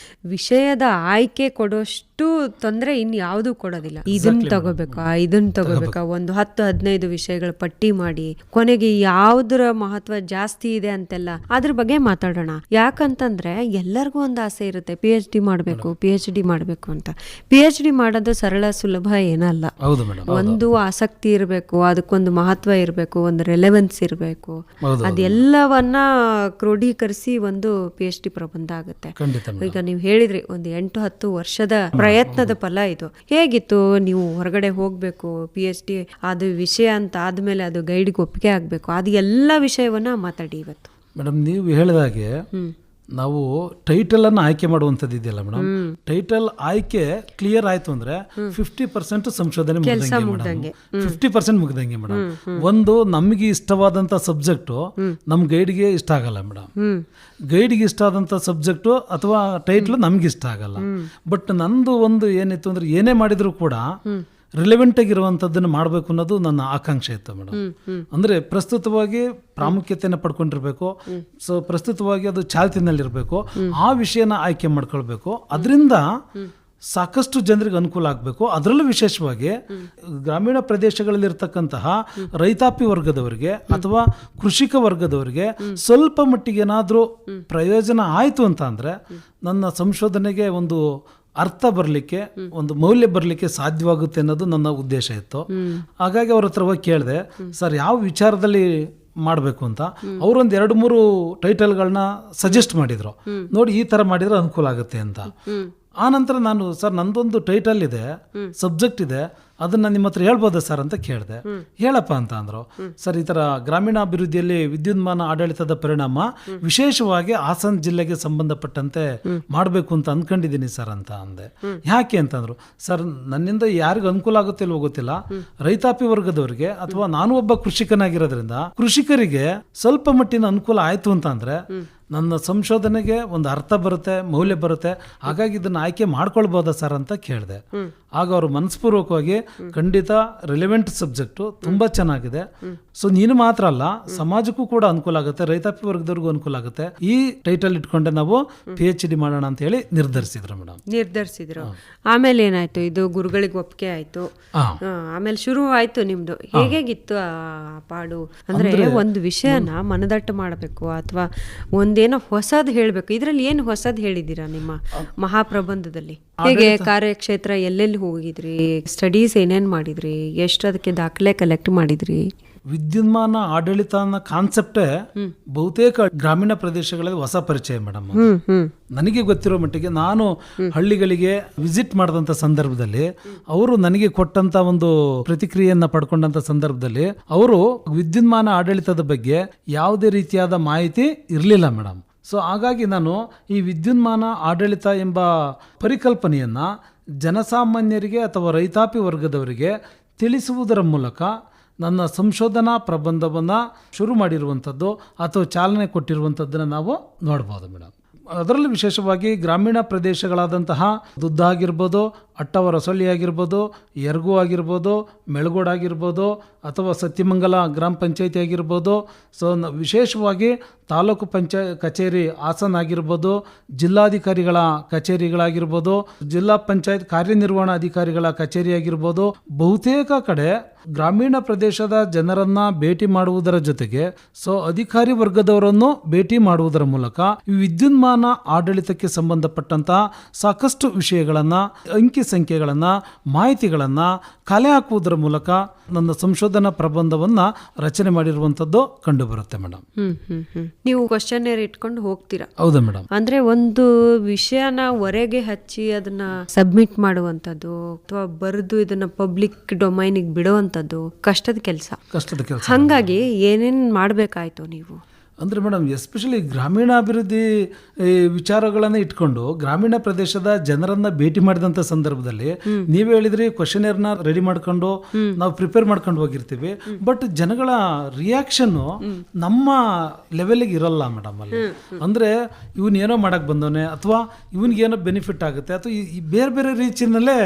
ವಿಷಯದ ಆಯ್ಕೆ ಕೊಡೋಷ್ಟು ತೊಂದರೆ ಇನ್ನು ಯಾವುದೂ ಕೊಡೋದಿಲ್ಲ. ಇದನ್ನ ತಗೋಬೇಕಾ, ಇದನ್ನ ತಗೋಬೇಕಾ, ಒಂದು 10-15 ವಿಷಯಗಳ ಪಟ್ಟಿ ಮಾಡಿ ಕೊನೆಗೆ ಯಾವುದರ ಮಹತ್ವ ಜಾಸ್ತಿ ಇದೆ ಅಂತೆಲ್ಲ ಅದ್ರ ಬಗ್ಗೆ ಮಾತಾಡೋಣ. ಯಾಕಂತಂದ್ರೆ ಎಲ್ಲರಿಗೂ ಒಂದು ಆಸೆ ಇರುತ್ತೆ, PhD ಮಾಡಬೇಕು ಅಂತ. PhD ಮಾಡೋದು ಸರಳ ಸುಲಭ ಏನಲ್ಲ. ಒಂದು ಆಸಕ್ತಿ ಇರಬೇಕು, ಅದಕ್ಕೊಂದು ಮಹತ್ವ ಇರಬೇಕು, ಒಂದು ರೆಲೆವೆನ್ಸ್ ಇರಬೇಕು. ಅದೆಲ್ಲವನ್ನ ಕ್ರೋಢೀಕರಿಸಿ ಒಂದು PhD ಪ್ರಬಂಧ ಆಗುತ್ತೆ. ಈಗ ನೀವು ಹೇಳಿದ್ರಿ ಒಂದು 8-10 ವರ್ಷದ ಪ್ರಯತ್ನದ ಫಲ ಇದು. ಹೇಗಿತ್ತು? ನೀವು ಹೊರಗಡೆ ಹೋಗ್ಬೇಕು, PhD ಅದು ವಿಷಯ ಅಂತ ಆದ್ಮೇಲೆ ಅದು ಗೈಡ್ಗೆ ಒಪ್ಪಿಗೆ ಆಗ್ಬೇಕು, ಅದು ಎಲ್ಲ ವಿಷಯವನ್ನ ಮಾತಾಡಿ ಇವತ್ತು. ಮೇಡಮ್, ನೀವು ಹೇಳಿದಾಗೆ ನಾವು ಟೈಟಲ್ ಅನ್ನು ಆಯ್ಕೆ ಮಾಡುವಂಥದ್ದು ಇದೆಯಲ್ಲ ಮೇಡಮ್, ಟೈಟಲ್ ಆಯ್ಕೆ ಕ್ಲಿಯರ್ ಆಯ್ತು ಅಂದ್ರೆ 50% ಸಂಶೋಧನೆ ಮುಗ್ದಂಗೆ ಮೇಡಮ್, 50% ಮುಗ್ದಂಗೆ ಮೇಡಮ್. ಒಂದು ನಮಗೆ ಇಷ್ಟವಾದಂತ ಸಬ್ಜೆಕ್ಟ್ ನಮ್ ಗೈಡ್ಗೆ ಇಷ್ಟ ಆಗಲ್ಲ ಮೇಡಮ್, ಗೈಡ್ಗೆ ಇಷ್ಟ ಆದಂತ ಸಬ್ಜೆಕ್ಟ್ ಅಥವಾ ಟೈಟ್ಲ್ ನಮ್ಗೆ ಇಷ್ಟ ಆಗಲ್ಲ. ಬಟ್ ನಂದು ಒಂದು ಏನಿತ್ತು ಅಂದ್ರೆ ಏನೇ ಮಾಡಿದ್ರು ಕೂಡ ರಿಲೆವೆಂಟ್ ಆಗಿರುವಂಥದ್ದನ್ನು ಮಾಡಬೇಕು ಅನ್ನೋದು ನನ್ನ ಆಕಾಂಕ್ಷೆ ಇತ್ತು ಮೇಡಮ್. ಅಂದರೆ ಪ್ರಸ್ತುತವಾಗಿ ಪ್ರಾಮುಖ್ಯತೆಯನ್ನು ಪಡ್ಕೊಂಡಿರ್ಬೇಕು, ಸೊ ಪ್ರಸ್ತುತವಾಗಿ ಅದು ಚಾಲ್ತಿನಲ್ಲಿರಬೇಕು, ಆ ವಿಷಯನ ಆಯ್ಕೆ ಮಾಡ್ಕೊಳ್ಬೇಕು, ಅದರಿಂದ ಸಾಕಷ್ಟು ಜನರಿಗೆ ಅನುಕೂಲ ಆಗಬೇಕು. ಅದರಲ್ಲೂ ವಿಶೇಷವಾಗಿ ಗ್ರಾಮೀಣ ಪ್ರದೇಶಗಳಲ್ಲಿರ್ತಕ್ಕಂತಹ ರೈತಾಪಿ ವರ್ಗದವರಿಗೆ ಅಥವಾ ಕೃಷಿಕ ವರ್ಗದವರಿಗೆ ಸ್ವಲ್ಪ ಮಟ್ಟಿಗೆ ಏನಾದರೂ ಪ್ರಯೋಜನ ಆಯಿತು ಅಂತ ಅಂದರೆ ನನ್ನ ಸಂಶೋಧನೆಗೆ ಒಂದು ಅರ್ಥ ಬರಲಿಕ್ಕೆ, ಒಂದು ಮೌಲ್ಯ ಬರಲಿಕ್ಕೆ ಸಾಧ್ಯವಾಗುತ್ತೆ ಅನ್ನೋದು ನನ್ನ ಉದ್ದೇಶ ಇತ್ತು. ಹಾಗಾಗಿ ಅವ್ರ ಹತ್ರ ಹೋಗಿ ಕೇಳಿದೆ, ಸರ್ ಯಾವ ವಿಚಾರದಲ್ಲಿ ಮಾಡಬೇಕು ಅಂತ. ಅವರೊಂದು 2-3 ಟೈಟಲ್ಗಳನ್ನ ಸಜೆಸ್ಟ್ ಮಾಡಿದ್ರು, ನೋಡಿ ಈ ಥರ ಮಾಡಿದ್ರೆ ಅನುಕೂಲ ಆಗುತ್ತೆ ಅಂತ. ಆ ನಂತರ ನಾನು, ಸರ್ ನಂದೊಂದು ಟೈಟಲ್ ಇದೆ, ಸಬ್ಜೆಕ್ಟ್ ಇದೆ, ಅದನ್ನ ನಿಮ್ಮ ಹತ್ರ ಹೇಳ್ಬೋದಾ ಸರ್ ಅಂತ ಕೇಳಿದೆ. ಹೇಳಪ್ಪ ಅಂತ ಅಂದ್ರು. ಸರ್ ಈ ಥರ ಗ್ರಾಮೀಣಾಭಿವೃದ್ಧಿಯಲ್ಲಿ ವಿದ್ಯುನ್ಮಾನ ಆಡಳಿತದ ಪರಿಣಾಮ ವಿಶೇಷವಾಗಿ ಹಾಸನ ಜಿಲ್ಲೆಗೆ ಸಂಬಂಧಪಟ್ಟಂತೆ ಮಾಡಬೇಕು ಅಂತ ಅನ್ಕೊಂಡಿದ್ದೀನಿ ಸರ್ ಅಂತ ಅಂದೆ. ಯಾಕೆ ಅಂತಂದ್ರು, ಸರ್ ನನ್ನಿಂದ ಯಾರಿಗೂ ಅನುಕೂಲ ಆಗುತ್ತೆ ಇಲ್ವೋ ಗೊತ್ತಿಲ್ಲ, ರೈತಾಪಿ ವರ್ಗದವರಿಗೆ ಅಥವಾ ನಾನು ಒಬ್ಬ ಕೃಷಿಕನಾಗಿರೋದ್ರಿಂದ ಕೃಷಿಕರಿಗೆ ಸ್ವಲ್ಪ ಮಟ್ಟಿನ ಅನುಕೂಲ ಆಯ್ತು ಅಂತ ಅಂದ್ರೆ ನನ್ನ ಸಂಶೋಧನೆಗೆ ಒಂದು ಅರ್ಥ ಬರುತ್ತೆ, ಮೌಲ್ಯ ಬರುತ್ತೆ, ಹಾಗಾಗಿ ಇದನ್ನು ಆಯ್ಕೆ ಮಾಡ್ಕೊಳ್ಬೋದಾ ಸರ್ ಅಂತ ಕೇಳಿದೆ. ಆಗ ಅವರು ಮನಸ್ಪೂರ್ವಕವಾಗಿ ಖಂಡಿತ ರಿಲೆವೆಂಟ್ ಸಬ್ಜೆಕ್ಟು ತುಂಬ ಚೆನ್ನಾಗಿದೆ, ಸೊ ನೀನು ಮಾತ್ರ ಅಲ್ಲ ಸಮಾಜಕ್ಕೂ ಕೂಡ ಅನುಕೂಲ ಆಗುತ್ತೆ, ರೈತಾಪಿ ವರ್ಗದವ್ರಿಗೂ ಅನುಕೂಲ ಆಗುತ್ತೆ, ಈ ಟೈಟಲ್ ಇಟ್ಕೊಂಡೆ ನಾವು PhD ಮಾಡೋಣ ಅಂತ ಹೇಳಿ ನಿರ್ಧರಿಸಿದ್ರು. ಆಮೇಲೆ ಏನಾಯ್ತು, ಇದು ಗುರುಗಳಿಗೆ ಒಪ್ಪಿಗೆ ಆಯ್ತು, ಆಮೇಲೆ ಶುರು ಆಯ್ತು ನಿಮ್ದು. ಹೇಗಿತ್ತು ಆ ಪಾಡು? ಅಂದ್ರೆ ಒಂದು ವಿಷಯನ ಮನದಟ್ಟು ಮಾಡಬೇಕು ಅಥವಾ ಒಂದೇನೋ ಹೊಸದ್ ಹೇಳ್ಬೇಕು, ಇದ್ರಲ್ಲಿ ಏನು ಹೊಸದ್ ಹೇಳಿದ್ದೀರಾ ನಿಮ್ಮ ಮಹಾಪ್ರಬಂಧದಲ್ಲಿ? ಹೇಗೆ ಕಾರ್ಯಕ್ಷೇತ್ರ ಎಲ್ಲೆಲ್ಲಿ ಹೋಗಿದ್ರಿ, ಸ್ಟಡೀಸ್ ಏನೇನ್ ಮಾಡಿದ್ರಿ, ಎಷ್ಟು ಅದಕ್ಕೆ ದಾಖಲೆ ಕಲೆಕ್ಟ್ ಮಾಡಿದ್ರಿ? ವಿದ್ಯುನ್ಮಾನ ಆಡಳಿತ ಅನ್ನೋ ಕಾನ್ಸೆಪ್ಟೇ ಬಹುತೇಕ ಗ್ರಾಮೀಣ ಪ್ರದೇಶಗಳಲ್ಲಿ ಹೊಸ ಪರಿಚಯ ಮೇಡಮ್. ನನಗೆ ಗೊತ್ತಿರೋ ಮಟ್ಟಿಗೆ ನಾನು ಹಳ್ಳಿಗಳಿಗೆ ವಿಸಿಟ್ ಮಾಡಿದಂಥ ಸಂದರ್ಭದಲ್ಲಿ ಅವರು ನನಗೆ ಕೊಟ್ಟಂತ ಒಂದು ಪ್ರತಿಕ್ರಿಯೆಯನ್ನ ಪಡ್ಕೊಂಡಂತ ಸಂದರ್ಭದಲ್ಲಿ ಅವರು ವಿದ್ಯುನ್ಮಾನ ಆಡಳಿತದ ಬಗ್ಗೆ ಯಾವುದೇ ರೀತಿಯಾದ ಮಾಹಿತಿ ಇರಲಿಲ್ಲ ಮೇಡಮ್. ಸೊ ಹಾಗಾಗಿ ನಾನು ಈ ವಿದ್ಯುನ್ಮಾನ ಆಡಳಿತ ಎಂಬ ಪರಿಕಲ್ಪನೆಯನ್ನ ಜನಸಾಮಾನ್ಯರಿಗೆ ಅಥವಾ ರೈತಾಪಿ ವರ್ಗದವರಿಗೆ ತಿಳಿಸುವುದರ ಮೂಲಕ ನನ್ನ ಸಂಶೋಧನಾ ಪ್ರಬಂಧವನ್ನು ಶುರು ಮಾಡಿರುವಂಥದ್ದು ಅಥವಾ ಚಾಲನೆ ಕೊಟ್ಟಿರುವಂಥದ್ದನ್ನು ನಾವು ನೋಡ್ಬೋದು ಮೇಡಮ್. ಅದರಲ್ಲಿ ವಿಶೇಷವಾಗಿ ಗ್ರಾಮೀಣ ಪ್ರದೇಶಗಳಾದಂತಹ ದುದ್ದ ಆಗಿರ್ಬೋದು, ಅಟ್ಟವರಸೊಳ್ಳಿ ಆಗಿರ್ಬೋದು, ಯರ್ಗು ಆಗಿರ್ಬೋದು, ಮೆಳಗೋಡು ಆಗಿರ್ಬೋದು, ಅಥವಾ ಸತ್ಯಮಂಗಲ ಗ್ರಾಮ ಪಂಚಾಯತಿ ಆಗಿರ್ಬೋದು, ಸೊ ವಿಶೇಷವಾಗಿ ತಾಲೂಕು ಕಚೇರಿ ಹಾಸನ ಆಗಿರ್ಬೋದು, ಜಿಲ್ಲಾಧಿಕಾರಿಗಳ ಕಚೇರಿಗಳಾಗಿರ್ಬೋದು, ಜಿಲ್ಲಾ ಪಂಚಾಯತ್ ಕಾರ್ಯನಿರ್ವಹಣಾಧಿಕಾರಿಗಳ ಕಚೇರಿ ಆಗಿರ್ಬೋದು, ಬಹುತೇಕ ಕಡೆ ಗ್ರಾಮೀಣ ಪ್ರದೇಶದ ಜನರನ್ನ ಭೇಟಿ ಮಾಡುವುದರ ಜೊತೆಗೆ ಸೊ ಅಧಿಕಾರಿ ವರ್ಗದವರನ್ನು ಭೇಟಿ ಮಾಡುವುದರ ಮೂಲಕ ವಿದ್ಯುನ್ಮಾನ ಆಡಳಿತಕ್ಕೆ ಸಂಬಂಧಪಟ್ಟಂತಹ ಸಾಕಷ್ಟು ವಿಷಯಗಳನ್ನ, ಅಂಕಿ ಸಂಖ್ಯೆಗಳನ್ನ, ಮಾಹಿತಿಗಳನ್ನ ಕಲೆ ಹಾಕುವುದರ ಮೂಲಕ ನನ್ನ ಸಂಶೋಧನಾ ಪ್ರಬಂಧವನ್ನ ರಚನೆ ಮಾಡಿರುವಂತದ್ದು ಕಂಡು ಬರುತ್ತೆ ಮೇಡಮ್. ನೀವು ಕ್ವಶನ್ ಇಟ್ಕೊಂಡು ಹೋಗ್ತೀರಾ? ಹೌದಾ ಮೇಡಮ್. ಅಂದ್ರೆ ಒಂದು ವಿಷಯನ ಹೊರಗೆ ಹಚ್ಚಿ ಅದನ್ನ ಸಬ್ಮಿಟ್ ಮಾಡುವಂತದ್ದು ಅಥವಾ ಬರೆದು ಇದನ್ನ ಪಬ್ಲಿಕ್ ಡೊಮೈನಿಗೆ ಬಿಡುವಂತದ್ದು ಕಷ್ಟದ ಕೆಲಸ. ಹಂಗಾಗಿ ಏನೇನ್ ಮಾಡ್ಬೇಕಾಯ್ತು ನೀವು? ಅಂದರೆ ಮೇಡಮ್, ಎಸ್ಪೆಷಲಿ ಗ್ರಾಮೀಣಾಭಿವೃದ್ಧಿ ವಿಚಾರಗಳನ್ನು ಇಟ್ಕೊಂಡು ಗ್ರಾಮೀಣ ಪ್ರದೇಶದ ಜನರನ್ನ ಭೇಟಿ ಮಾಡಿದಂಥ ಸಂದರ್ಭದಲ್ಲಿ ನೀವೇ ಹೇಳಿದ್ರಿ, ಕ್ವಶನೇರ್ನ ರೆಡಿ ಮಾಡ್ಕೊಂಡು ನಾವು ಪ್ರಿಪೇರ್ ಮಾಡ್ಕೊಂಡು ಹೋಗಿರ್ತೀವಿ, ಬಟ್ ಜನಗಳ ರಿಯಾಕ್ಷನ್ನು ನಮ್ಮ ಲೆವೆಲ್ಗೆ ಇರಲ್ಲ ಮೇಡಮ್ ಅಲ್ಲಿ. ಅಂದರೆ ಇವನ್ ಏನೋ ಮಾಡಕ್ ಬಂದವನೆ ಅಥವಾ ಇವನ್ಗೇನೋ ಬೆನಿಫಿಟ್ ಆಗುತ್ತೆ ಅಥವಾ ಈ ಬೇರೆ ಬೇರೆ ರೀತಿಯಲ್ಲೇ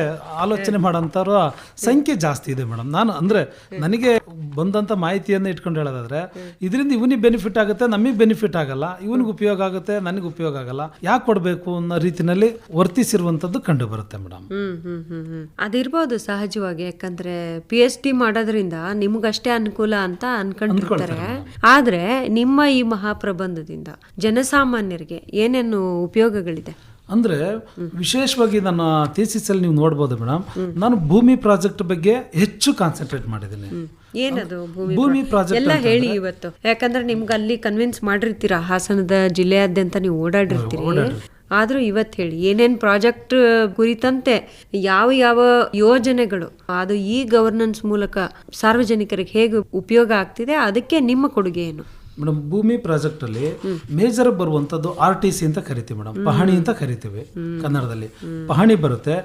ಆಲೋಚನೆ ಮಾಡೋಂಥವ್ರ ಸಂಖ್ಯೆ ಜಾಸ್ತಿ ಇದೆ ಮೇಡಮ್. ನಾನು ಅಂದರೆ ನನಗೆ ಬಂದಂಥ ಮಾಹಿತಿಯನ್ನು ಇಟ್ಕೊಂಡು ಹೇಳೋದಾದ್ರೆ ಇದರಿಂದ ಇವನಿಗೆ ಬೆನಿಫಿಟ್ ಆಗುತ್ತೆ, ನಮಗೆ ಬೆನಿಫಿಟ್ ಆಗಲ್ಲ, ಇವನಿಗೆ ಉಪಯೋಗ ಆಗುತ್ತೆ, ನನಗೆ ಉಪಯೋಗ ಆಗಲ್ಲ, ಯಾಕೆ ಕೊಡಬೇಕು ಅನ್ನೋ ರೀತಿನಲ್ಲಿ ವರ್ತಿಸಿರುವಂತದ್ದು ಕಂಡು ಬರುತ್ತೆ ಮೇಡಮ್. ಅದಿರ್ಬೋದು ಸಹಜವಾಗಿ, ಯಾಕಂದ್ರೆ PhD ಮಾಡೋದ್ರಿಂದ ನಿಮ್ಗಷ್ಟೇ ಅನುಕೂಲ ಅಂತ ಅನ್ಕೊಂಡಿರ್ತಾರೆ. ಆದ್ರೆ ನಿಮ್ಮ ಈ ಮಹಾಪ್ರಬಂಧದಿಂದ ಜನಸಾಮಾನ್ಯರಿಗೆ ಏನೇನು ಉಪಯೋಗಗಳಿದೆ? ಅಂದ್ರೆ ವಿಶೇಷವಾಗಿ ನನ್ನ ಥೀಸಿಸಲ್ಲಿ ನೀವು ನೋಡ್ಬೋದು ಮೇಡಮ್, ನಾನು ಭೂಮಿ ಪ್ರಾಜೆಕ್ಟ್ ಬಗ್ಗೆ ಹೆಚ್ಚು ಕಾನ್ಸಂಟ್ರೇಟ್ ಮಾಡಿದ್ದೀನಿ. ಏನದು ಭೂಮಿ ಪ್ರಾಜೆಕ್ಟ್ ಎಲ್ಲ ಹೇಳಿ ಇವತ್ತು, ಯಾಕಂದ್ರೆ ನಿಮ್ಗೆ ಅಲ್ಲಿ ಕನ್ವಿನ್ಸ್ ಮಾಡಿರ್ತೀರಾ, ಹಾಸನದ ಜಿಲ್ಲೆಯಾದ್ಯಂತ ನೀವು ಓಡಾಡಿರ್ತೀರಿ. ಆದ್ರೂ ಇವತ್ತು ಹೇಳಿ ಏನೇನ್ ಪ್ರಾಜೆಕ್ಟ್ ಕುರಿತಂತೆ ಯಾವ ಯಾವ ಯೋಜನೆಗಳು ಅದು ಈ ಗವರ್ನೆನ್ಸ್ ಮೂಲಕ ಸಾರ್ವಜನಿಕರಿಗೆ ಹೇಗೆ ಉಪಯೋಗ ಆಗ್ತಿದೆ, ಅದಕ್ಕೆ ನಿಮ್ಮ ಕೊಡುಗೆ ಏನು? ಮೇಡಮ್ ಭೂಮಿ ಪ್ರಾಜೆಕ್ಟ್ ಅಲ್ಲಿ ಮೇಜರ್ ಬರುವಂತದ್ದು RTC ಅಂತ ಕರಿತೀವಿ ಮೇಡಮ್, ಪಹಣಿ ಅಂತ ಕರಿತೀವಿ ಕನ್ನಡದಲ್ಲಿ. ಪಹಣಿ ಬರುತ್ತೆ,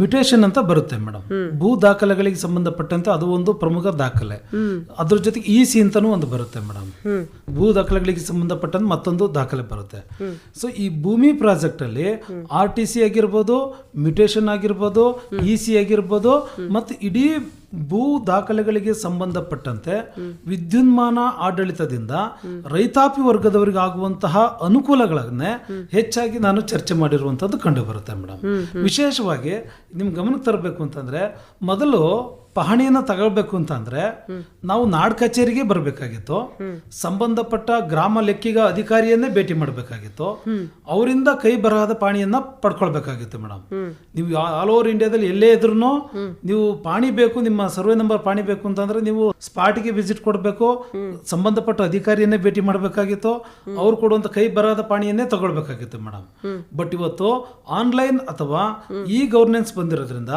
ಮ್ಯುಟೇಷನ್ ಅಂತ ಬರುತ್ತೆ ಮೇಡಮ್. ಭೂ ದಾಖಲೆಗಳಿಗೆ ಸಂಬಂಧಪಟ್ಟಂತೆ ಅದು ಒಂದು ಪ್ರಮುಖ ದಾಖಲೆ. ಅದ್ರ ಜೊತೆಗೆ EC ಅಂತಾನೂ ಒಂದು ಬರುತ್ತೆ ಮೇಡಮ್. ಭೂ ದಾಖಲೆಗಳಿಗೆ ಸಂಬಂಧಪಟ್ಟಂತೆ ಮತ್ತೊಂದು ದಾಖಲೆ ಬರುತ್ತೆ. ಸೊ ಈ ಭೂಮಿ ಪ್ರಾಜೆಕ್ಟ್ ಅಲ್ಲಿ RTC ಆಗಿರ್ಬೋದು, ಮ್ಯುಟೇಷನ್ ಆಗಿರ್ಬೋದು, EC ಆಗಿರ್ಬೋದು, ಮತ್ತು ಇಡೀ ಭೂ ದಾಖಲೆಗಳಿಗೆ ಸಂಬಂಧಪಟ್ಟಂತೆ ವಿದ್ಯುನ್ಮಾನ ಆಡಳಿತದಿಂದ ರೈತಾಪಿ ವರ್ಗದವರಿಗೆ ಆಗುವಂತಹ ಅನುಕೂಲಗಳನ್ನೇ ಹೆಚ್ಚಾಗಿ ನಾನು ಚರ್ಚೆ ಮಾಡಿರುವಂತದ್ದು ಕಂಡು ಬರುತ್ತೆ ಮೇಡಮ್. ವಿಶೇಷವಾಗಿ ನಿಮ್ ಗಮನಕ್ಕೆ ತರಬೇಕು ಅಂತಂದ್ರೆ, ಮೊದಲು ಪಹಣಿಯನ್ನು ತಗೊಳ್ಬೇಕು ಅಂತಂದ್ರೆ ನಾವು ನಾಡ್ ಕಚೇರಿಗೆ ಬರಬೇಕಾಗಿತ್ತು, ಸಂಬಂಧಪಟ್ಟ ಗ್ರಾಮ ಲೆಕ್ಕಿಗ ಅಧಿಕಾರಿಯನ್ನೇ ಭೇಟಿ ಮಾಡಬೇಕಾಗಿತ್ತು, ಅವರಿಂದ ಕೈ ಬರಹದ ಪಾಣಿಯನ್ನ ಪಡ್ಕೊಳ್ಬೇಕಾಗಿತ್ತು ಮೇಡಮ್. ನೀವು ಆಲ್ ಓವರ್ ಇಂಡಿಯಾದಲ್ಲಿ ಎಲ್ಲೇ ಇದ್ರೂ ನೀವು ಪಾಣಿ ಬೇಕು, ನಿಮ್ಮ ಸರ್ವೆ ನಂಬರ್ ಪಾಣಿ ಬೇಕು ಅಂತಂದ್ರೆ ನೀವು ಸ್ಪಾಟ್ಗೆ ವಿಸಿಟ್ ಕೊಡಬೇಕು, ಸಂಬಂಧಪಟ್ಟ ಅಧಿಕಾರಿಯನ್ನೇ ಭೇಟಿ ಮಾಡಬೇಕಾಗಿತ್ತು, ಅವ್ರು ಕೊಡುವಂತ ಕೈ ಬರಹದ ಪಾಣಿಯನ್ನೇ ತಗೊಳ್ಬೇಕಾಗಿತ್ತು ಮೇಡಮ್. ಬಟ್ ಇವತ್ತು ಆನ್ಲೈನ್ ಅಥವಾ ಈ ಗವರ್ನೆನ್ಸ್ ಬಂದಿರೋದ್ರಿಂದ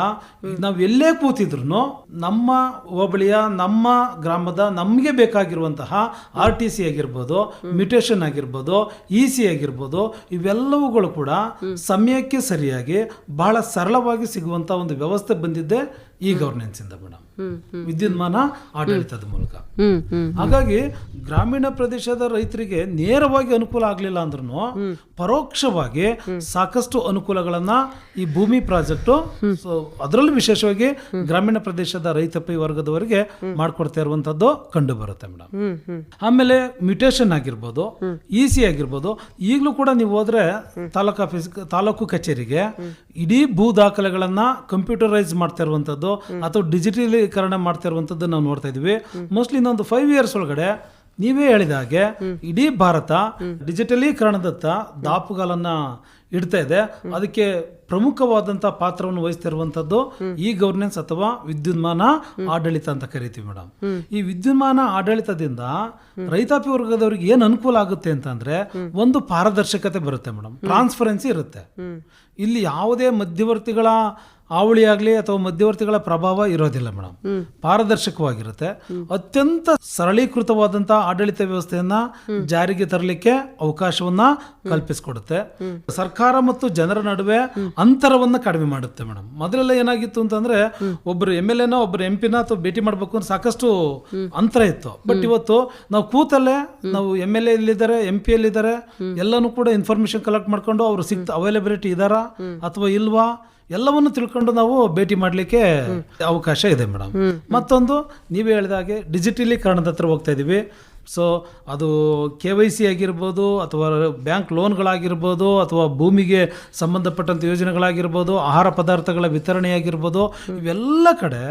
ನಾವು ಎಲ್ಲೇ ಕೂತಿದ್ರು ನಮ್ಮ ಹೋಬಳಿಯ, ನಮ್ಮ ಗ್ರಾಮದ, ನಮಗೆ ಬೇಕಾಗಿರುವಂತಹ RTC ಆಗಿರ್ಬೋದು, ಮ್ಯುಟೇಷನ್ ಆಗಿರ್ಬೋದು, EC ಆಗಿರ್ಬೋದು, ಇವೆಲ್ಲವುಗಳು ಕೂಡ ಸಮಯಕ್ಕೆ ಸರಿಯಾಗಿ ಬಹಳ ಸರಳವಾಗಿ ಸಿಗುವಂತ ಒಂದು ವ್ಯವಸ್ಥೆ ಬಂದಿದ್ದೆ ಈ ಗವರ್ನೆನ್ಸ್ ಇಂದ ಮೇಡಮ್, ವಿದ್ಯುನ್ಮಾನ ಆಡಳಿತದ ಮೂಲಕ. ಹಾಗಾಗಿ ಗ್ರಾಮೀಣ ಪ್ರದೇಶದ ರೈತರಿಗೆ ನೇರವಾಗಿ ಅನುಕೂಲ ಆಗ್ಲಿಲ್ಲ ಅಂದ್ರೂ ಪರೋಕ್ಷವಾಗಿ ಸಾಕಷ್ಟು ಅನುಕೂಲಗಳನ್ನ ಈ ಭೂಮಿ ಪ್ರಾಜೆಕ್ಟ್, ಅದರಲ್ಲೂ ವಿಶೇಷವಾಗಿ ಗ್ರಾಮೀಣ ಪ್ರದೇಶದ ರೈತಾಪಿ ವರ್ಗದವರಿಗೆ ಮಾಡ್ಕೊಡ್ತಾ ಇರುವಂತದ್ದು ಕಂಡು ಬರುತ್ತೆ ಮೇಡಮ್. ಆಮೇಲೆ ಮ್ಯುಟೇಷನ್ ಆಗಿರ್ಬೋದು, EC ಆಗಿರ್ಬೋದು, ಈಗಲೂ ಕೂಡ ನೀವು ಹೋದ್ರೆ ತಾಲೂಕು ಕಚೇರಿಗೆ ಇಡೀ ಭೂ ದಾಖಲೆಗಳನ್ನ ಕಂಪ್ಯೂಟರೈಸ್ ಮಾಡ್ತಾ ಇರುವಂತದ್ದು ಅಥವಾ ಡಿಜಿಟಲೀಕರಣ ಮಾಡ್ತಾ ಇರುವಂತದ್ದು ನಾವು ನೋಡ್ತಾ ಇದೀವಿ. ಮೋಸ್ಟ್ಲಿ ಇನ್ನೊಂದು 5 years ಒಳಗಡೆ ನೀವೇ ಹೇಳಿದ ಹಾಗೆ ಇಡೀ ಭಾರತ ಡಿಜಿಟಲೀಕರಣದತ್ತ ದಾಪುಗಾಲನ್ನ ಇಡ್ತಾ ಇದೆ. ಅದಕ್ಕೆ ಪ್ರಮುಖವಾದಂತಹ ಪಾತ್ರವನ್ನು ವಹಿಸ್ತಿರುವಂತದ್ದು ಈ ಗವರ್ನೆನ್ಸ್ ಅಥವಾ ವಿದ್ಯುನ್ಮಾನ ಆಡಳಿತ ಅಂತ ಕರಿತೀವಿ ಮೇಡಮ್. ಈ ವಿದ್ಯುನ್ಮಾನ ಆಡಳಿತದಿಂದ ರೈತಾಪಿ ವರ್ಗದವರಿಗೆ ಏನ್ ಅನುಕೂಲ ಆಗುತ್ತೆ ಅಂತಂದ್ರೆ, ಒಂದು ಪಾರದರ್ಶಕತೆ ಬರುತ್ತೆ ಮೇಡಮ್, ಟ್ರಾನ್ಸ್ಪರೆನ್ಸಿ ಇರುತ್ತೆ. ಇಲ್ಲಿ ಯಾವುದೇ ಮಧ್ಯವರ್ತಿಗಳ ಹಾವಳಿ ಆಗಲಿ ಅಥವಾ ಮಧ್ಯವರ್ತಿಗಳ ಪ್ರಭಾವ ಇರೋದಿಲ್ಲ ಮೇಡಮ್. ಪಾರದರ್ಶಕವಾಗಿರುತ್ತೆ. ಅತ್ಯಂತ ಸರಳೀಕೃತವಾದಂತಹ ಆಡಳಿತ ವ್ಯವಸ್ಥೆಯನ್ನ ಜಾರಿಗೆ ತರಲಿಕ್ಕೆ ಅವಕಾಶವನ್ನ ಕಲ್ಪಿಸಿಕೊಡುತ್ತೆ. ಸರ್ಕಾರ ಮತ್ತು ಜನರ ನಡುವೆ ಅಂತರವನ್ನ ಕಡಿಮೆ ಮಾಡುತ್ತೆ ಮೇಡಮ್. ಮೊದಲೆಲ್ಲ ಏನಾಗಿತ್ತು ಅಂತಂದ್ರೆ, ಒಬ್ರು MLA ನೋ ಒಬ್ರು MP ನ ಅಥವಾ ಭೇಟಿ ಮಾಡ್ಬೇಕು ಅಂತ ಸಾಕಷ್ಟು ಅಂತರ ಇತ್ತು. ಬಟ್ ಇವತ್ತು ನಾವು ಕೂತಲ್ಲೇ ನಾವು MLA ಎಲ್ಲಿದ್ದಾರೆ, MP ಎಲ್ಲಿದ್ದಾರೆ ಎಲ್ಲಾನು ಕೂಡ ಇನ್ಫಾರ್ಮೇಶನ್ ಕಲೆಕ್ಟ್ ಮಾಡ್ಕೊಂಡು ಅವ್ರು ಅವೈಲಬಿಲಿಟಿ ಇದಾರಾ ಅಥವಾ ಇಲ್ವಾ ಎಲ್ಲವನ್ನು ತಿಳ್ಕೊಂಡು ನಾವು ಭೇಟಿ ಮಾಡಲಿಕ್ಕೆ ಅವಕಾಶ ಇದೆ ಮೇಡಮ್. ಮತ್ತೊಂದು ನೀವೇ ಹೇಳಿದ ಹಾಗೆ ಡಿಜಿಟಲೀಕರಣದ ಹತ್ರ ಹೋಗ್ತಾ ಇದೀವಿ. ಸೊ ಅದು KYC ಆಗಿರ್ಬೋದು, ಅಥವಾ ಬ್ಯಾಂಕ್ ಲೋನ್ಗಳಾಗಿರ್ಬೋದು, ಅಥವಾ ಭೂಮಿಗೆ ಸಂಬಂಧಪಟ್ಟಂತ ಯೋಜನೆಗಳಾಗಿರ್ಬೋದು, ಆಹಾರ ಪದಾರ್ಥಗಳ ವಿತರಣೆ ಆಗಿರ್ಬೋದು, ಇವೆಲ್ಲ ಕಡೆ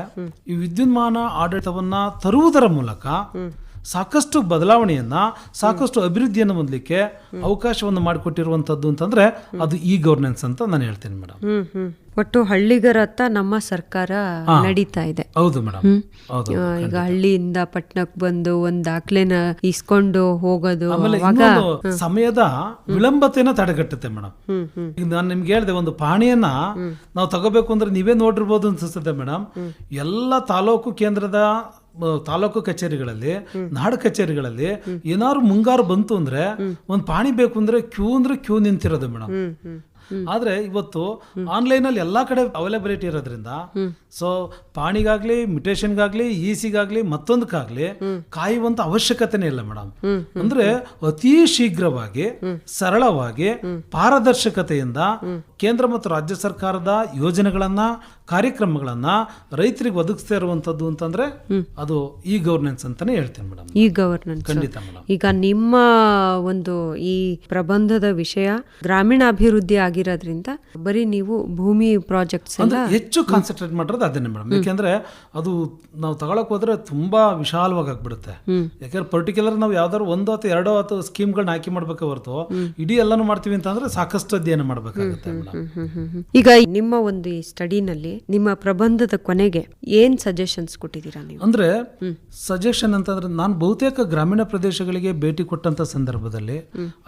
ಈ ವಿದ್ಯುನ್ಮಾನ ಆಡಳಿತವನ್ನ ತರುವುದರ ಮೂಲಕ ಸಾಕಷ್ಟು ಬದಲಾವಣೆಯನ್ನ, ಸಾಕಷ್ಟು ಅಭಿವೃದ್ಧಿಯನ್ನು ಹೊಂದಲಿಕ್ಕೆ ಅವಕಾಶವನ್ನು ಮಾಡಿಕೊಟ್ಟಿರುವಂತದ್ದು ಅಂತಂದ್ರೆ ಅದು ಈ ಗವರ್ನೆನ್ಸ್ ಅಂತ ನಾನು ಹೇಳ್ತೇನೆ ಮೇಡಮ್. ಒಟ್ಟು ಹಳ್ಳಿಗರತ್ತ ನಮ್ಮ ಸರ್ಕಾರ ನಡೀತಾ ಇದೆ. ಹೌದು ಮೇಡಮ್. ಈಗ ಹಳ್ಳಿಯಿಂದ ಪಟ್ಟಣಕ್ಕೆ ಬಂದು ಒಂದ್ ದಾಖಲೆನ ಇಸ್ಕೊಂಡು ಹೋಗೋದು, ಸಮಯದ ವಿಳಂಬತೆನ ತಡೆಗಟ್ಟುತ್ತೆ ಮೇಡಮ್. ಈಗ ನಾನು ನಿಮ್ಗೆ ಹೇಳಿದೆ, ಒಂದು ಪಹಣಿಯನ್ನ ನಾವು ತಗೋಬೇಕು ಅಂದ್ರೆ ನೀವೇ ನೋಡಿರ್ಬೋದು ಅನ್ಸುತ್ತೆ ಮೇಡಮ್. ಎಲ್ಲ ತಾಲೂಕು ಕೇಂದ್ರದ ತಾಲೂಕು ಕಚೇರಿಗಳಲ್ಲಿ, ನಾಡ ಕಚೇರಿಗಳಲ್ಲಿ ಏನಾದ್ರು ಮುಂಗಾರು ಬಂತು ಅಂದ್ರೆ ಒಂದ್ ಪಾಣಿ ಬೇಕು ಅಂದ್ರೆ ಕ್ಯೂ ನಿಂತಿರೋದು ಮೇಡಮ್. ಆದ್ರೆ ಇವತ್ತು ಆನ್ಲೈನ್ ಅಲ್ಲಿ ಎಲ್ಲಾ ಕಡೆ ಅವೈಲಬಿಲಿಟಿ ಇರೋದ್ರಿಂದ ಸೊ ಪಾಣಿಗಾಗ್ಲಿ, ಮ್ಯುಟೇಷನ್ಗಾಗ್ಲಿ, ECಗಾಗ್ಲಿ, ಮತ್ತೊಂದಕ್ಕಾಗ್ಲಿ ಕಾಯುವಂತ ಅವಶ್ಯಕತೆನೇ ಇಲ್ಲ ಮೇಡಮ್. ಅಂದ್ರೆ ಅತಿ ಶೀಘ್ರವಾಗಿ, ಸರಳವಾಗಿ, ಪಾರದರ್ಶಕತೆಯಿಂದ ಕೇಂದ್ರ ಮತ್ತು ರಾಜ್ಯ ಸರ್ಕಾರದ ಯೋಜನೆಗಳನ್ನ, ಕಾರ್ಯಕ್ರಮಗಳನ್ನ ರೈತರಿಗೆ ಒದಗಿಸ್ತಾ ಇರುವಂತದ್ದು ಅಂತಂದ್ರೆ ಅದು ಈ ಗವರ್ನೆನ್ಸ್ ಅಂತಾನೆ ಹೇಳ್ತೇನೆ ಮೇಡಮ್. ಈ ಗವರ್ನೆನ್ಸ್ ಖಂಡಿತ ಮೇಡಮ್. ಈಗ ನಿಮ್ಮ ಒಂದು ಈ ಪ್ರಬಂಧದ ವಿಷಯ ಗ್ರಾಮೀಣಾಭಿವೃದ್ಧಿ ಆಗಿರೋದ್ರಿಂದ ಬರೀ ನೀವು ಭೂಮಿ ಪ್ರಾಜೆಕ್ಟ್ಸ್ ಹೆಚ್ಚು ಕಾನ್ಸಂಟ್ರೇಟ್ ಮಾಡೋದು ಅದನ್ನೇ ಮೇಡಮ್. ಯಾಕೆಂದ್ರೆ ಅದು ನಾವು ತಗೊಳಕ್ ಹೋದ್ರೆ ತುಂಬಾ ವಿಶಾಲವಾಗಿ ಆಗ್ಬಿಡುತ್ತೆ. ಯಾಕಂದ್ರೆ ಪರ್ಟಿಕ್ಯುಲರ್ ನಾವು ಯಾವ್ದಾದ್ರು 1 ಅಥವಾ 2 ಅಥವಾ ಸ್ಕೀಮ್ಗಳನ್ನ ಆಯ್ಕೆ ಮಾಡ್ಬೇಕೆ ಹೊರತು ಇಡೀ ಎಲ್ಲಾನು ಮಾಡ್ತೀವಿ ಅಂತಂದ್ರೆ ಸಾಕಷ್ಟು ಅಧ್ಯಯನ ಮಾಡ್ಬೇಕಾಗುತ್ತೆ ಮೇಡಮ್. ಈಗ ನಿಮ್ಮ ಒಂದು ಈ ಸ್ಟಡಿನಲ್ಲಿ ನಿಮ್ಮ ಪ್ರಬಂಧದ ಕೊನೆಗೆ ಏನ್ ಸಜೆಷನ್ಸ್ ಕೊಟ್ಟಿದ್ದೀರಾ ನೀವು? ಅಂದ್ರೆ ಸಜೆಷನ್ ಅಂತಂದ್ರೆ, ನಾನು ಬಹುತೇಕ ಗ್ರಾಮೀಣ ಪ್ರದೇಶಗಳಿಗೆ ಭೇಟಿ ಕೊಟ್ಟಂತ ಸಂದರ್ಭದಲ್ಲಿ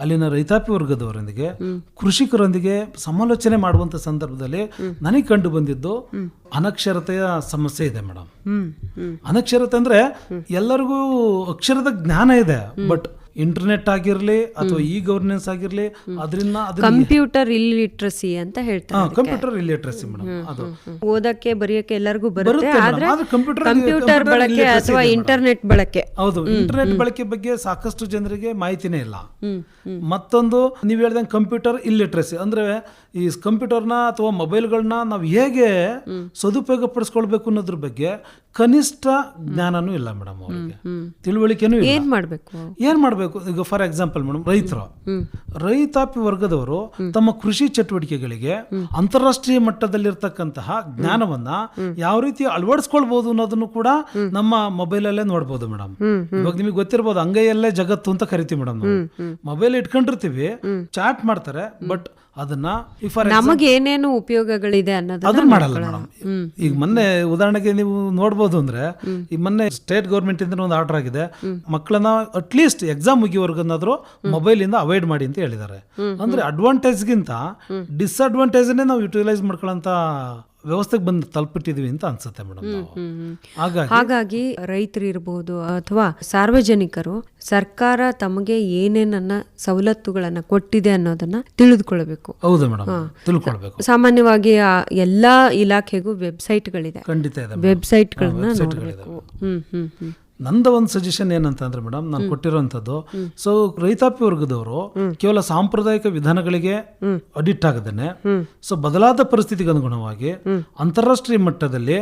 ಅಲ್ಲಿನ ರೈತಾಪಿ ವರ್ಗದವರೊಂದಿಗೆ, ಕೃಷಿಕರೊಂದಿಗೆ ಸಮಾಲೋಚನೆ ಮಾಡುವಂತ ಸಂದರ್ಭದಲ್ಲಿ ನನಗೆ ಕಂಡು ಬಂದಿದ್ದು ಅನಕ್ಷರತೆಯ ಸಮಸ್ಯೆ ಇದೆ ಮೇಡಮ್. ಅನಕ್ಷರತೆ ಅಂದ್ರೆ ಎಲ್ಲರಿಗೂ ಅಕ್ಷರದ ಜ್ಞಾನ ಇದೆ, ಬಟ್ ಇಂಟರ್ನೆಟ್ ಆಗಿರ್ಲಿ ಅಥವಾ ಇ ಗವರ್ನೆನ್ಸ್ ಆಗಿರ್ಲಿ ಅದರಿಂದ ಕಂಪ್ಯೂಟರ್ ಇಲ್ಲಿಟ್ರಸಿ ಅಂತ ಹೇಳ್ತಾರೆ. Computer illiteracy madam. ಅದು ಓದಕ್ಕೆ ಬರೆಯಕ್ಕೆ ಎಲ್ಲರಿಗೂ ಬರುತ್ತೆ, madam. ಆದ್ರೆ ಆದ್ರೆ computer ಕಂಪ್ಯೂಟರ್ ಬಳಕೆ illiteracy ಅಥವಾ ಇದೆ ಇಂಟರ್ನೆಟ್ ಬಳಕೆ. ಹೌದು, ಇಂಟರ್ನೆಟ್ ಬಳಕೆ ಬಗ್ಗೆ ಸಾಕಷ್ಟು ಜನರಿಗೆ ಮಾಹಿತಿನೇ ಇಲ್ಲ. ಮತ್ತೊಂದು ನೀವು ಹೇಳ್ದಂಗೆ ಕಂಪ್ಯೂಟರ್ ಇಲ್ಲಿಟ್ರಸಿ ಅಂದ್ರೆ ಈ ಕಂಪ್ಯೂಟರ್ನ ಅಥವಾ ಮೊಬೈಲ್ಗಳನ್ನ ನಾವು ಹೇಗೆ ಸದುಪಯೋಗ ಪಡಿಸ್ಕೊಳ್ಬೇಕು ಅನ್ನೋದ್ರ ಬಗ್ಗೆ ಕನಿಷ್ಠ ಜ್ಞಾನನೂ ಇಲ್ಲ ಮೇಡಮ್. ಅವರಿಗೆ ತಿಳುವಳಿಕೆನೂ ಇಲ್ಲ. ಏನ್ ಮಾಡ್ಬೇಕು? ಈಗ ಫಾರ್ ಎಕ್ಸಾಂಪಲ್ ಮೇಡಮ್, ರೈತಾಪಿ ವರ್ಗದವರು ತಮ್ಮ ಕೃಷಿ ಚಟುವಟಿಕೆಗಳಿಗೆ ಅಂತಾರಾಷ್ಟ್ರೀಯ ಮಟ್ಟದಲ್ಲಿರ್ತಕ್ಕಂತಹ ಜ್ಞಾನವನ್ನ ಯಾವ ರೀತಿ ಅಳವಡಿಸ್ಕೊಳ್ಬಹುದು ಅನ್ನೋದನ್ನು ಕೂಡ ನಮ್ಮ ಮೊಬೈಲ್ ಅಲ್ಲೇ ನೋಡ್ಬೋದು ಮೇಡಮ್. ಇವಾಗ ನಿಮಗೆ ಗೊತ್ತಿರ್ಬೋದು, ಅಂಗೈಯಲ್ಲೇ ಜಗತ್ತು ಅಂತ ಕರಿತೀವಿ ಮೇಡಮ್. ಮೊಬೈಲ್ ಇಟ್ಕೊಂಡಿರ್ತೀವಿ, ಚಾಟ್ ಮಾಡ್ತಾರೆ, ಬಟ್ ಅದನ್ನ ನಮಗೆ ಏನೇನು ಉಪಯೋಗಗಳಿದೆ ಅದನ್ನ ಮಾಡಲ್ಲ ಮೇಡಮ್. ಈಗ ಮೊನ್ನೆ ಉದಾಹರಣೆಗೆ ನೀವು ನೋಡ್ಬೋದು ಅಂದ್ರೆ, ಈ ಮೊನ್ನೆ ಸ್ಟೇಟ್ ಗೌರ್ಮೆಂಟ್ ಇಂದ ಒಂದು ಆರ್ಡರ್ ಆಗಿದೆ, ಮಕ್ಕಳನ್ನ ಅಟ್ಲೀಸ್ಟ್ ಎಕ್ಸಾಮ್ ಮುಗಿಯವರೆಗನ್ನಾದ್ರೂ ಮೊಬೈಲ್ ಇಂದ ಅವಾಯ್ಡ್ ಮಾಡಿ ಅಂತ ಹೇಳಿದ್ದಾರೆ. ಅಂದ್ರೆ ಅಡ್ವಾಂಟೇಜ್ಗಿಂತ ಡಿಸ್ಅಡ್ವಾಂಟೇಜ್ನೇ ನಾವು ಯುಟಿಲೈಸ್ ಮಾಡ್ಕೊಳ್ಳೋಂತ ವ್ಯವಸ್ಥೆಗೆ ಬಂದು ತಲುಪಿಟ್ಟಿದೀವಿ ಅಂತ ಅನ್ಸುತ್ತೆ ಮೇಡಮ್. ಹಾಗಾಗಿ ರೈತರು ಇರಬಹುದು ಅಥವಾ ಸಾರ್ವಜನಿಕರು ಸರ್ಕಾರ ತಮಗೆ ಏನೇನನ್ನ ಸವಲತ್ತುಗಳನ್ನ ಕೊಟ್ಟಿದೆ ಅನ್ನೋದನ್ನ ತಿಳಿದುಕೊಳ್ಬೇಕು. ಹೌದು ಮೇಡಮ್, ತಿಳ್ಕೊಳ್ಬೇಕು. ಸಾಮಾನ್ಯವಾಗಿ ಎಲ್ಲಾ ಇಲಾಖೆಗೂ ವೆಬ್ಸೈಟ್ಗಳಿದೆ, ಖಂಡಿತ ಇದೆ, ವೆಬ್ಸೈಟ್ಗಳನ್ನ ನೋಡಬೇಕು. ನಂದ ಒಂದು ಸಜೆಷನ್ ಏನಂತಂದ್ರೆ ಮೇಡಮ್, ನಾನು ಕೊಟ್ಟಿರುವಂತದ್ದು, ಸೊ ರೈತಾಪಿ ವರ್ಗದವರು ಕೇವಲ ಸಾಂಪ್ರದಾಯಿಕ ವಿಧಾನಗಳಿಗೆ ಅಡಿಕ್ಟ್ ಆಗದೇನೆ, ಸೊ ಬದಲಾದ ಪರಿಸ್ಥಿತಿಗೆ ಅನುಗುಣವಾಗಿ ಅಂತಾರಾಷ್ಟ್ರೀಯ ಮಟ್ಟದಲ್ಲಿ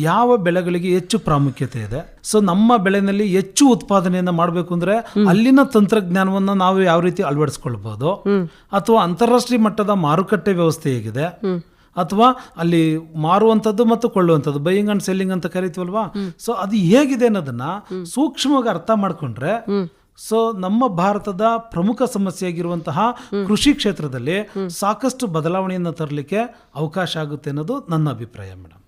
ಯಾವ ಬೆಳೆಗಳಿಗೆ ಹೆಚ್ಚು ಪ್ರಾಮುಖ್ಯತೆ ಇದೆ, ಸೊ ನಮ್ಮ ಬೆಳೆನಲ್ಲಿ ಹೆಚ್ಚು ಉತ್ಪಾದನೆಯನ್ನ ಮಾಡಬೇಕು ಅಂದ್ರೆ ಅಲ್ಲಿನ ತಂತ್ರಜ್ಞಾನವನ್ನ ನಾವು ಯಾವ ರೀತಿ ಅಳವಡಿಸ್ಕೊಳ್ಬಹುದು, ಅಥವಾ ಅಂತಾರಾಷ್ಟ್ರೀಯ ಮಟ್ಟದ ಮಾರುಕಟ್ಟೆ ವ್ಯವಸ್ಥೆ ಹೇಗಿದೆ, ಅಥವಾ ಅಲ್ಲಿ ಮಾರುವಂಥದ್ದು ಮತ್ತು ಕೊಳ್ಳುವಂಥದ್ದು, ಬೈಯಿಂಗ್ ಅಂಡ್ ಸೆಲ್ಲಿಂಗ್ ಅಂತ ಕರಿತೀವಲ್ವಾ, ಸೊ ಅದು ಹೇಗಿದೆ ಅನ್ನೋದನ್ನ ಸೂಕ್ಷ್ಮವಾಗಿ ಅರ್ಥ ಮಾಡ್ಕೊಂಡ್ರೆ, ಸೊ ನಮ್ಮ ಭಾರತದ ಪ್ರಮುಖ ಸಮಸ್ಯೆ ಆಗಿರುವಂತಹ ಕೃಷಿ ಕ್ಷೇತ್ರದಲ್ಲಿ ಸಾಕಷ್ಟು ಬದಲಾವಣೆಯನ್ನು ತರಲಿಕ್ಕೆ ಅವಕಾಶ ಆಗುತ್ತೆ ಅನ್ನೋದು ನನ್ನ ಅಭಿಪ್ರಾಯ ಮೇಡಮ್.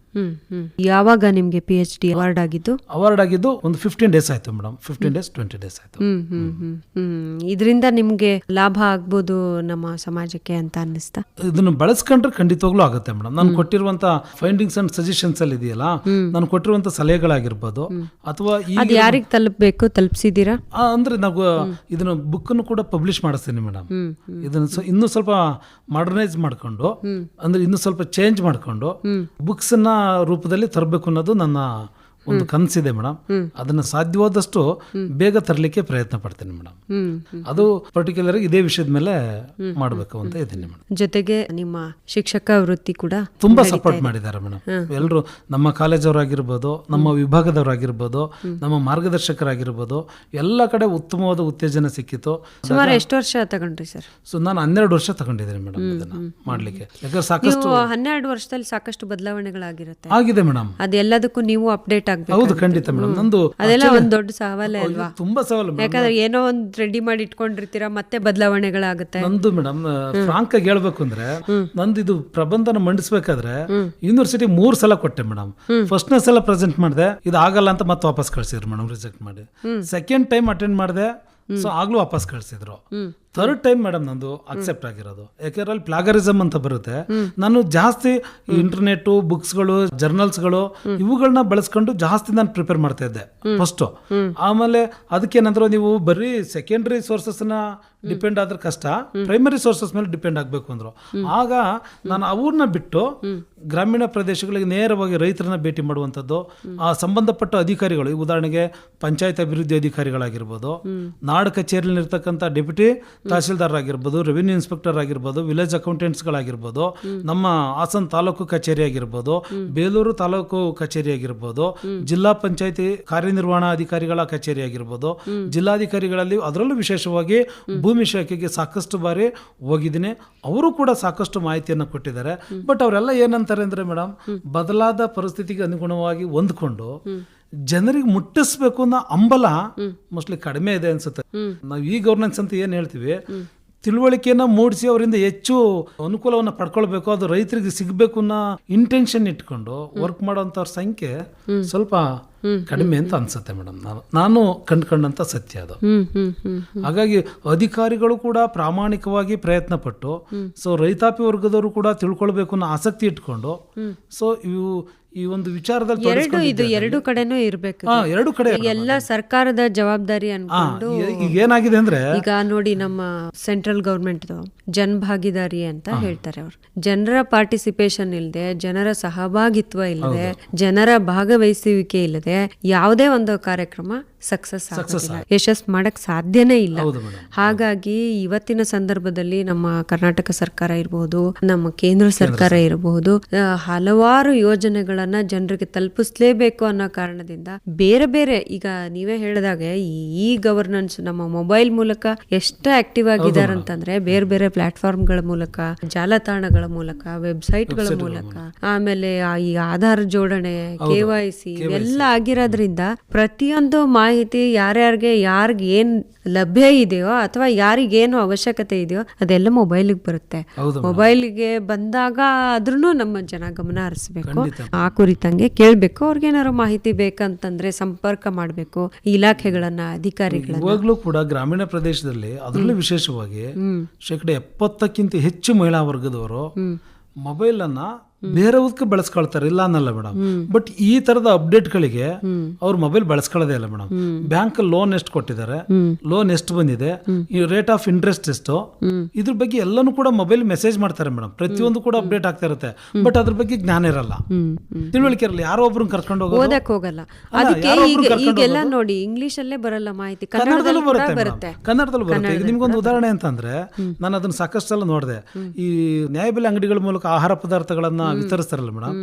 ಯಾವಾಗ ನಿಮ್ಗೆ PhD ಅವಾರ್ಡ್ ಆಗಿದ್ದು? ಅವಾರ್ಡ್ ಆಗಿದ್ದು ಒಂದು 15 ಡೇಸ್ ಆಯ್ತು ಮೇಡಮ್. 15 ಡೇಸ್ 20 ಡೇಸ್ ಆಯ್ತು. ಇದರಿಂದ ನಿಮ್ಗೆ ಲಾಭ ಆಗ್ಬೋದು ನಮ್ಮ ಸಮಾಜಕ್ಕೆ ಅಂತ ಅನ್ನಿಸ್ತಾ? ಇದನ್ನು ಬಳಸ್ಕೊಂಡ್ರೆ ಖಂಡಿತವಾಗ್ಲೂ ಆಗುತ್ತೆ ಮೇಡಮ್. ನಾನು ಕೊಟ್ಟಿರುವಂತ ಫೈಂಡಿಂಗ್ಸ್ ಅಂಡ್ ಸಜೆಷನ್ಸ್ ಅಲ್ಲಿ ಇದೆಯಲ್ಲ, ನಾನು ಕೊಟ್ಟಿರುವಂತ ಸಲಹೆಗಳಾಗಿರ್ಬೋದು, ಅಥವಾ ಯಾರಿಗೆ ತಲುಪಬೇಕು ತಲುಪಿಸಿದೀರಾ ಅಂದ್ರೆ ನಾವು ಇದನ್ನ ಬುಕ್ ಅನ್ನು ಕೂಡ ಪಬ್ಲಿಷ್ ಮಾಡಿಸ್ತೀನಿ ಮೇಡಮ್. ಇದನ್ನ ಇನ್ನೂ ಸ್ವಲ್ಪ ಮಾಡರ್ನೈಸ್ ಮಾಡ್ಕೊಂಡು, ಅಂದ್ರೆ ಇನ್ನೂ ಸ್ವಲ್ಪ ಚೇಂಜ್ ಮಾಡ್ಕೊಂಡು ಬುಕ್ಸ್ ನ ರೂಪದಲ್ಲಿ ತರಬೇಕು ಅನ್ನೋದು ನನ್ನ ಒಂದು ಕನಸಿದೆ ಮೇಡಮ್. ಅದನ್ನ ಸಾಧ್ಯವಾದಷ್ಟು ಬೇಗ ತರಲಿಕ್ಕೆ ಪ್ರಯತ್ನ ಪಡ್ತೀನಿ ಮೇಡಮ್. ಅದು ಪರ್ಟಿಕ್ಯುಲರ್ ಇದೇ ವಿಷಯದ ಮೇಲೆ ಮಾಡಬೇಕು ಅಂತ ಇದ್ದೀನಿ ಮೇಡಮ್. ಜೊತೆಗೆ ನಿಮ್ಮ ಶಿಕ್ಷಕ ವೃತ್ತಿ ಕೂಡ ತುಂಬಾ ಸಪೋರ್ಟ್ ಮಾಡಿದ್ದಾರೆ ಮೇಡಮ್. ಎಲ್ಲರೂ ನಮ್ಮ ಕಾಲೇಜವರಾಗಿರ್ಬೋದು, ನಮ್ಮ ವಿಭಾಗದವರಾಗಿರ್ಬೋದು, ನಮ್ಮ ಮಾರ್ಗದರ್ಶಕರಾಗಿರ್ಬೋದು, ಎಲ್ಲ ಕಡೆ ಉತ್ತಮವಾದ ಉತ್ತೇಜನ ಸಿಕ್ಕಿತ್ತು. ಸುಮಾರು ಎಷ್ಟು ವರ್ಷ ತಗೊಂಡ್ರಿ ಸರ್? ಸೊ ನಾನು 12 ವರ್ಷ ತಗೊಂಡಿದ್ದೀನಿ ಮೇಡಮ್ ಇದನ್ನ ಮಾಡ್ಲಿಕ್ಕೆ. ಯಾಕಂದ್ರೆ ಸಾಕಷ್ಟು 12 ವರ್ಷದಲ್ಲಿ ಸಾಕಷ್ಟು ಬದಲಾವಣೆಗಳಾಗಿರುತ್ತೆ. ಆಗಿದೆ ಮೇಡಮ್. ಅದೆಲ್ಲದಕ್ಕೂ ನೀವು ಅಪ್ಡೇಟ್ ಹೌದು, ಖಂಡಿತ ಮೇಡಮ್. ನಂದು ಅದೆಲ್ಲ ಒಂದ್ ದೊಡ್ಡ ಸವಾಲೇ ಅಲ್ವಾ? ತುಂಬಾ ಸವಾಲು, ಯಾಕಂದ್ರೆ ಏನೋ ಒಂದ್ ರೆಡಿ ಮಾಡಿ ಇಟ್ಕೊಂಡಿರ್ತೀರಾ, ಮತ್ತೆ ಬದಲಾವಣೆಗಳಾಗುತ್ತೆ. ನಂದು ಮೇಡಮ್ ಫ್ರಾಂಕ್ ಆಗಿ ಹೇಳ್ಬೇಕು ಅಂದ್ರೆ, ನಂದು ಇದು ಪ್ರಬಂಧನ ಮಂಡಿಸ್ಬೇಕಾದ್ರೆ ಯೂನಿವರ್ಸಿಟಿ 3 ಸಲ ಕೊಟ್ಟೆ ಮೇಡಮ್. ಫಸ್ಟ್ನೇ ಸಲ ಪ್ರೆಸೆಂಟ್ ಮಾಡಿದೆ, ಇದು ಆಗಲ್ಲ ಅಂತ ಮತ್ತೆ ವಾಪಸ್ ಕಳ್ಸಿದ್ರು ಮೇಡಮ್, ರಿಜೆಕ್ಟ್ ಮಾಡಿ. ಸೆಕೆಂಡ್ ಟೈಮ್ ಅಟೆಂಡ್ ಮಾಡಿದೆ, ಸೊ ಆಗ್ಲೂ ವಾಪಸ್ ಕಳ್ಸಿದ್ರು. ಥರ್ಡ್ ಟೈಮ್ ಮೇಡಮ್ ನಂದು ಅಕ್ಸೆಪ್ಟ್ ಆಗಿರೋದು. ಯಾಕೆಂದ್ರೆ ಅಲ್ಲಿ ಪ್ಲಾಗರಿಸಮ್ ಅಂತ ಬರುತ್ತೆ. ನಾನು ಜಾಸ್ತಿ ಇಂಟರ್ನೆಟ್, ಬುಕ್ಸ್ಗಳು, ಜರ್ನಲ್ಸ್ಗಳು ಇವುಗಳನ್ನ ಬಳಸ್ಕೊಂಡು ಜಾಸ್ತಿ ನಾನು ಪ್ರಿಪೇರ್ ಮಾಡ್ತಾ ಇದ್ದೆ ಫಸ್ಟ್. ಆಮೇಲೆ ಅದಕ್ಕೇನಂದ್ರೆ ನೀವು ಬರೀ ಸೆಕೆಂಡರಿ ಸೋರ್ಸಸ್ ನ ಡಿಪೆಂಡ್ ಆದ್ರೆ ಕಷ್ಟ, ಪ್ರೈಮರಿ ಸೋರ್ಸಸ್ ಮೇಲೆ ಡಿಪೆಂಡ್ ಆಗ್ಬೇಕು ಅಂದ್ರು. ಆಗ ನಾನು ಅವ್ರನ್ನ ಬಿಟ್ಟು ಗ್ರಾಮೀಣ ಪ್ರದೇಶಗಳಿಗೆ ನೇರವಾಗಿ ರೈತರನ್ನ ಭೇಟಿ ಮಾಡುವಂಥದ್ದು, ಆ ಸಂಬಂಧಪಟ್ಟ ಅಧಿಕಾರಿಗಳು, ಉದಾಹರಣೆಗೆ ಪಂಚಾಯತ್ ಅಭಿವೃದ್ಧಿ ಅಧಿಕಾರಿಗಳಾಗಿರ್ಬೋದು, ನಾಡು ಕಚೇರಿಯಲ್ಲಿ ಇರ್ತಕ್ಕಂಥ ಡೆಪ್ಯೂಟಿ ತಹಸೀಲ್ದಾರ್ ಆಗಿರ್ಬೋದು, ರೆವಿನ್ಯೂ ಇನ್ಸ್ಪೆಕ್ಟರ್ ಆಗಿರ್ಬೋದು, ವಿಲೇಜ್ ಅಕೌಂಟೆಂಟ್ಸ್ಗಳಾಗಿರ್ಬೋದು, ನಮ್ಮ ಹಾಸನ ತಾಲೂಕು ಕಚೇರಿ ಆಗಿರ್ಬೋದು, ಬೇಲೂರು ತಾಲೂಕು ಕಚೇರಿ ಆಗಿರ್ಬೋದು, ಜಿಲ್ಲಾ ಪಂಚಾಯತಿ ಕಾರ್ಯನಿರ್ವಹಣಾ ಅಧಿಕಾರಿಗಳ ಕಚೇರಿ ಆಗಿರ್ಬೋದು, ಜಿಲ್ಲಾಧಿಕಾರಿಗಳಲ್ಲಿ ಅದರಲ್ಲೂ ವಿಶೇಷವಾಗಿ ಭೂಮಿ ಶಾಖೆಗೆ ಸಾಕಷ್ಟು ಬಾರಿ ಹೋಗಿದ್ದೀನಿ. ಅವರು ಕೂಡ ಸಾಕಷ್ಟು ಮಾಹಿತಿಯನ್ನು ಕೊಟ್ಟಿದ್ದಾರೆ. ಬಟ್ ಅವರೆಲ್ಲ ಏನಂತಾರೆ ಅಂದ್ರೆ ಮೇಡಮ್, ಬದಲಾದ ಪರಿಸ್ಥಿತಿಗೆ ಅನುಗುಣವಾಗಿ ಹೊಂದ್ಕೊಂಡು ಜನರಿಗೆ ಮುಟ್ಟಿಸ್ಬೇಕು ಅನ್ನೋ ಹಂಬಲ ಮೋಸ್ಟ್ಲಿ ಕಡಿಮೆ ಇದೆ ಅನ್ಸುತ್ತೆ. ನಾವು ಈ ಗವರ್ನೆನ್ಸ್ ಅಂತ ಏನ್ ಹೇಳ್ತೀವಿ, ತಿಳುವಳಿಕೆಯನ್ನ ಮೂಡಿಸಿ ಅವರಿಂದ ಹೆಚ್ಚು ಅನುಕೂಲವನ್ನ ಪಡ್ಕೊಳ್ಬೇಕು, ಅದು ರೈತರಿಗೆ ಸಿಗ್ಬೇಕು ಅನ್ನೋ ಇಂಟೆನ್ಷನ್ ಇಟ್ಕೊಂಡು ವರ್ಕ್ ಮಾಡೋಂಥವ್ರ ಸಂಖ್ಯೆ ಸ್ವಲ್ಪ ಕಡಿಮೆ ಅಂತ ಅನ್ಸುತ್ತೆ ಮೇಡಮ್. ನಾನು ಕಂಡ್ಕೊಂಡಂತ ಸತ್ಯ ಅದು. ಹಾಗಾಗಿ ಅಧಿಕಾರಿಗಳು ಕೂಡ ಪ್ರಾಮಾಣಿಕವಾಗಿ ಪ್ರಯತ್ನ ಪಟ್ಟು ಸೊ ರೈತಾಪಿ ವರ್ಗದವರು ಕೂಡ ತಿಳ್ಕೊಳ್ಬೇಕು ಅನ್ನೋ ಆಸಕ್ತಿ ಇಟ್ಕೊಂಡು ಸೊ ಈ ಒಂದು ವಿಚಾರದಲ್ಲಿ ಎರಡು ಕಡೆನೂ ಇರ್ಬೇಕು. ಎರಡು ಕಡೆ ಎಲ್ಲ ಸರ್ಕಾರದ ಜವಾಬ್ದಾರಿ ಅನ್ಕೊಂಡು ಈಗ ಏನಾಗಿದೆ ಅಂದ್ರೆ ಈಗ ನೋಡಿ ನಮ್ಮ ಸೆಂಟ್ರಲ್ ಗೌರ್ಮೆಂಟ್ ಜನ್ ಭಾಗಿದಾರಿ ಅಂತ ಹೇಳ್ತಾರೆ. ಅವ್ರು ಜನರ ಪಾರ್ಟಿಸಿಪೇಷನ್ ಇಲ್ಲದೆ, ಜನರ ಸಹಭಾಗಿತ್ವ ಇಲ್ಲದೆ, ಜನರ ಭಾಗವಹಿಸುವಿಕೆ ಇಲ್ಲದೆ ಯಾವುದೇ ಒಂದು ಕಾರ್ಯಕ್ರಮ ಸಕ್ಸಸ್ ಆಗೋದಿಲ್ಲ, ಯಶಸ್ ಮಾಡಕ್ ಸಾಧ್ಯನೇ ಇಲ್ಲ. ಹಾಗಾಗಿ ಇವತ್ತಿನ ಸಂದರ್ಭದಲ್ಲಿ ನಮ್ಮ ಕರ್ನಾಟಕ ಸರ್ಕಾರ ಇರಬಹುದು, ನಮ್ಮ ಕೇಂದ್ರ ಸರ್ಕಾರ ಇರಬಹುದು, ಹಲವಾರು ಯೋಜನೆಗಳನ್ನ ಜನರಿಗೆ ತಲುಪಿಸ್ಲೇಬೇಕು ಅನ್ನೋ ಕಾರಣದಿಂದ ಬೇರೆ ಬೇರೆ ಈಗ ನೀವೇ ಹೇಳಿದಾಗೆ ಈ ಗವರ್ನೆನ್ಸ್ ನಮ್ಮ ಮೊಬೈಲ್ ಮೂಲಕ ಎಷ್ಟು ಆಕ್ಟಿವ್ ಆಗಿದ್ದಾರೆ ಅಂತಂದ್ರೆ ಬೇರೆ ಬೇರೆ ಪ್ಲಾಟ್ಫಾರ್ಮ್ಗಳ ಮೂಲಕ, ಜಾಲತಾಣಗಳ ಮೂಲಕ, ವೆಬ್ಸೈಟ್ಗಳ ಮೂಲಕ, ಆಮೇಲೆ ಈ ಆಧಾರ್ ಜೋಡಣೆ, KYC ಎಲ್ಲ ಆಗಿರೋದ್ರಿಂದ ಪ್ರತಿಯೊಂದು ಮಾಹಿತಿ ಯಾರ್ಯಾರಿಗೆ ಏನ್ ಲಭ್ಯ ಇದೆಯೋ ಅಥವಾ ಯಾರಿಗೇನು ಅವಶ್ಯಕತೆ ಇದೆಯೋ ಅದೆಲ್ಲ ಮೊಬೈಲಿಗೆ ಬರುತ್ತೆ. ಮೊಬೈಲ್ಗೆ ಬಂದಾಗ ಆದ್ರೂ ನಮ್ಮ ಜನ ಗಮನ ಹರಿಸ್ಬೇಕು, ಆ ಕುರಿತಂಗೆ ಕೇಳ್ಬೇಕು. ಅವ್ರಿಗೇನಾದ್ರು ಮಾಹಿತಿ ಬೇಕಂತಂದ್ರೆ ಸಂಪರ್ಕ ಮಾಡ್ಬೇಕು ಇಲಾಖೆಗಳನ್ನ, ಅಧಿಕಾರಿಗಳನ್ನ. ಇವಾಗ್ಲೂ ಕೂಡ ಗ್ರಾಮೀಣ ಪ್ರದೇಶದಲ್ಲಿ ಅದರಲ್ಲೂ ವಿಶೇಷವಾಗಿ 70% ಹೆಚ್ಚು ಮಹಿಳಾ ವರ್ಗದವರು ಮೊಬೈಲ್ ಅನ್ನ ಬೇರೆದಕ್ಕೆ ಬಳಸ್ಕೊಳ್ತಾರೆ, ಇಲ್ಲ ಅನ್ನಲ್ಲ ಮೇಡಮ್. ಬಟ್ ಈ ತರದ ಅಪ್ಡೇಟ್ ಗಳಿಗೆ ಅವ್ರು ಮೊಬೈಲ್ ಬಳಸ್ಕೊಳ್ಳೋದೇ ಇಲ್ಲ ಮೇಡಮ್. ಬ್ಯಾಂಕ್ ಲೋನ್ ಎಷ್ಟು ಕೊಟ್ಟಿದ್ದಾರೆ, ಲೋನ್ ಎಷ್ಟು ಬಂದಿದೆ, ಈ ರೇಟ್ ಆಫ್ ಇಂಟ್ರೆಸ್ಟ್ ಎಷ್ಟು, ಇದ್ರ ಬಗ್ಗೆ ಎಲ್ಲಾನು ಕೂಡ ಮೊಬೈಲ್ ಮೆಸೇಜ್ ಮಾಡ್ತಾರೆ ಮೇಡಮ್. ಪ್ರತಿಯೊಂದು ಕೂಡ ಅಪ್ಡೇಟ್ ಆಗ್ತಾ ಇರುತ್ತೆ. ಬಟ್ ಅದ್ರ ಬಗ್ಗೆ ಜ್ಞಾನ ಇರಲ್ಲ, ತಿಳುವಳಿಕೆ ಇರಲ್ಲ. ಯಾರೋ ಒಬ್ರು ಕರ್ಕೊಂಡು ಓದಕ್ ಹೋಗಲ್ಲ. ಅದಕ್ಕೆ ಈಗೆಲ್ಲ ನೋಡಿ ಇಂಗ್ಲಿಷ್ ಅಲ್ಲೇ ಬರಲ್ಲ ಮಾಹಿತಿ, ಕನ್ನಡದಲ್ಲೂ ಬರುತ್ತೆ. ಕನ್ನಡದಲ್ಲೂ ಬರುತ್ತೆ. ಈಗ ನಿಮ್ಗೊಂದು ಉದಾಹರಣೆ ಅಂತಂದ್ರೆ ನಾನು ಅದನ್ನ ಸಾಕಷ್ಟು ಸಲ ನೋಡಿದೆ. ಈ ನ್ಯಾಯಬೆಲೆ ಅಂಗಡಿಗಳ ಮೂಲಕ ಆಹಾರ ಪದಾರ್ಥಗಳನ್ನ ವಿತರಿಸ್ತಾರಲ್ಲ ಮೇಡಮ್,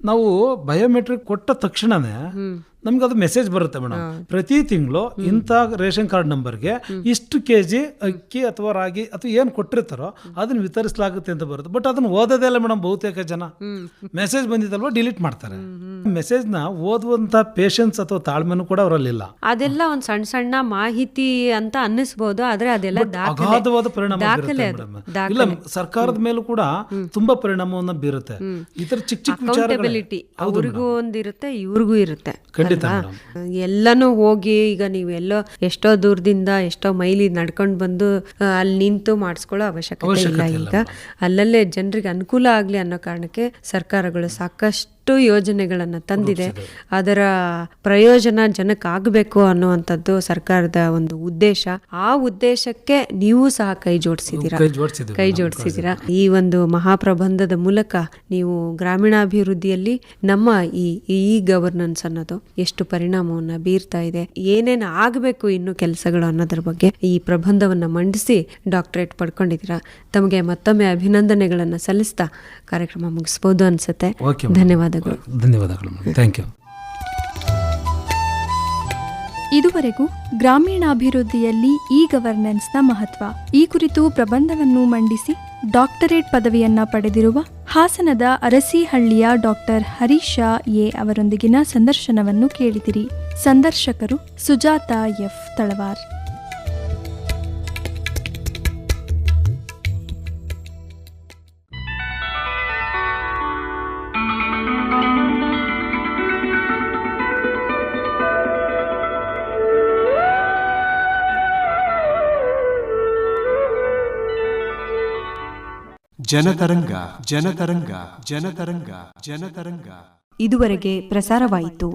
ನಾವು ಬಯೋಮೆಟ್ರಿಕ್ ಕೊಟ್ಟ ತಕ್ಷಣನೇ ನಮ್ಗೆ ಅದು ಮೆಸೇಜ್ ಬರುತ್ತೆ ಮೇಡಮ್. ಪ್ರತಿ ತಿಂಗಳು ಇಂಥ ರೇಷನ್ ಕಾರ್ಡ್ ನಂಬರ್ಗೆ ಇಷ್ಟು KG ಅಕ್ಕಿ ಅಥವಾ ರಾಗಿ ಅಥವಾ ಏನ್ ಕೊಟ್ಟಿರ್ತಾರೋ ಅದನ್ನ ವಿತರಿಸಲಾಗುತ್ತೆ ಅಂತ ಬರುತ್ತೆ. ಬಟ್ ಅದನ್ನ ಓದೋದೇ ಇಲ್ಲ ಮೇಡಮ್. ಬಹುತೇಕ ಜನ ಮೆಸೇಜ್ ಬಂದಿದ್ದಲ್ವಾ ಡಿಲೀಟ್ ಮಾಡ್ತಾರೆ. ಮೆಸೇಜ್ ನ ಓದುವಂತ ಪೇಷನ್ಸ್ ಅಥವಾ ತಾಳ್ಮೆನೂ ಕೂಡ ಅವರಲ್ಲಿಲ್ಲ. ಅದೆಲ್ಲ ಒಂದ್ ಸಣ್ಣ ಸಣ್ಣ ಮಾಹಿತಿ ಅಂತ ಅನ್ನಿಸ್ಬೋದು, ಆದ್ರೆ ಅದೆಲ್ಲ ಅಗಾಧವಾದ ಪರಿಣಾಮ ಬೀರುತ್ತೆ. ಇಲ್ಲ, ಸರ್ಕಾರದ ಮೇಲೂ ಕೂಡ ತುಂಬಾ ಪರಿಣಾಮವನ್ನ ಬೀರುತ್ತೆ. ಈ ತರ ಚಿಕ್ಕ ಚಿಕ್ಕ ಅಕೌಂಟಬಿಲಿಟಿ ಅವ್ರಿಗೂ ಒಂದಿರುತ್ತೆ, ಇವ್ರಿಗೂ ಇರುತ್ತೆ. ಎಲ್ಲಾನು ಹೋಗಿ ಈಗ ನೀವೆಲ್ಲೋ ಎಷ್ಟೋ ದೂರದಿಂದ ಎಷ್ಟೋ ಮೈಲಿ ನಡ್ಕೊಂಡು ಬಂದು ಅಲ್ಲಿ ನಿಂತು ಮಾಡಿಸ್ಕೊಳ್ಳೋ ಅವಶ್ಯಕತೆ ಇಲ್ಲ. ಈಗ ಅಲ್ಲಲ್ಲೇ ಜನರಿಗೆ ಅನುಕೂಲ ಆಗ್ಲಿ ಅನ್ನೋ ಕಾರಣಕ್ಕೆ ಸರ್ಕಾರಗಳು ಸಾಕಷ್ಟು ಯೋಜನೆಗಳನ್ನ ತಂದಿದೆ. ಅದರ ಪ್ರಯೋಜನ ಜನಕ್ಕೆ ಆಗಬೇಕು ಅನ್ನುವಂಥದ್ದು ಸರ್ಕಾರದ ಒಂದು ಉದ್ದೇಶ. ಆ ಉದ್ದೇಶಕ್ಕೆ ನೀವು ಸಹ ಕೈ ಜೋಡಿಸಿದ್ದೀರಾ. ಈ ಒಂದು ಮಹಾಪ್ರಬಂಧದ ಮೂಲಕ ನೀವು ಗ್ರಾಮೀಣಾಭಿವೃದ್ಧಿಯಲ್ಲಿ ನಮ್ಮ ಈ ಗವರ್ನೆನ್ಸ್ ಅನ್ನೋದು ಎಷ್ಟು ಪರಿಣಾಮವನ್ನ ಬೀರ್ತಾ ಇದೆ, ಏನೇನು ಆಗಬೇಕು ಇನ್ನು ಕೆಲಸಗಳು ಅನ್ನೋದ್ರ ಬಗ್ಗೆ ಈ ಪ್ರಬಂಧವನ್ನ ಮಂಡಿಸಿ ಡಾಕ್ಟರೇಟ್ ಪಡ್ಕೊಂಡಿದ್ದೀರಾ. ತಮಗೆ ಮತ್ತೊಮ್ಮೆ ಅಭಿನಂದನೆಗಳನ್ನ ಸಲ್ಲಿಸ್ತಾ ಕಾರ್ಯಕ್ರಮ ಮುಗಿಸಬಹುದು ಅನ್ಸುತ್ತೆ. ಧನ್ಯವಾದಗಳು. Thank you. ಇದುವರೆಗೂ ಗ್ರಾಮೀಣಾಭಿವೃದ್ಧಿಯಲ್ಲಿ ಇ ಗವರ್ನೆನ್ಸ್ನ ಮಹತ್ವ ಈ ಕುರಿತು ಪ್ರಬಂಧವನ್ನು ಮಂಡಿಸಿ ಡಾಕ್ಟರೇಟ್ ಪದವಿಯನ್ನ ಪಡೆದಿರುವ ಹಾಸನದ ಅರಸಿಹಳ್ಳಿಯ ಡಾಕ್ಟರ್ ಹರೀಶ ಎ ಅವರೊಂದಿಗಿನ ಸಂದರ್ಶನವನ್ನು ಕೇಳಿದಿರಿ. ಸಂದರ್ಶಕರು ಸುಜಾತಾ ಎಫ್ ತಳವಾರ್. ಜನತರಂಗ ಜನತರಂಗ ಜನತರಂಗ ಜನತರಂಗ ಇದುವರೆಗೆ ಪ್ರಸಾರವಾಯಿತು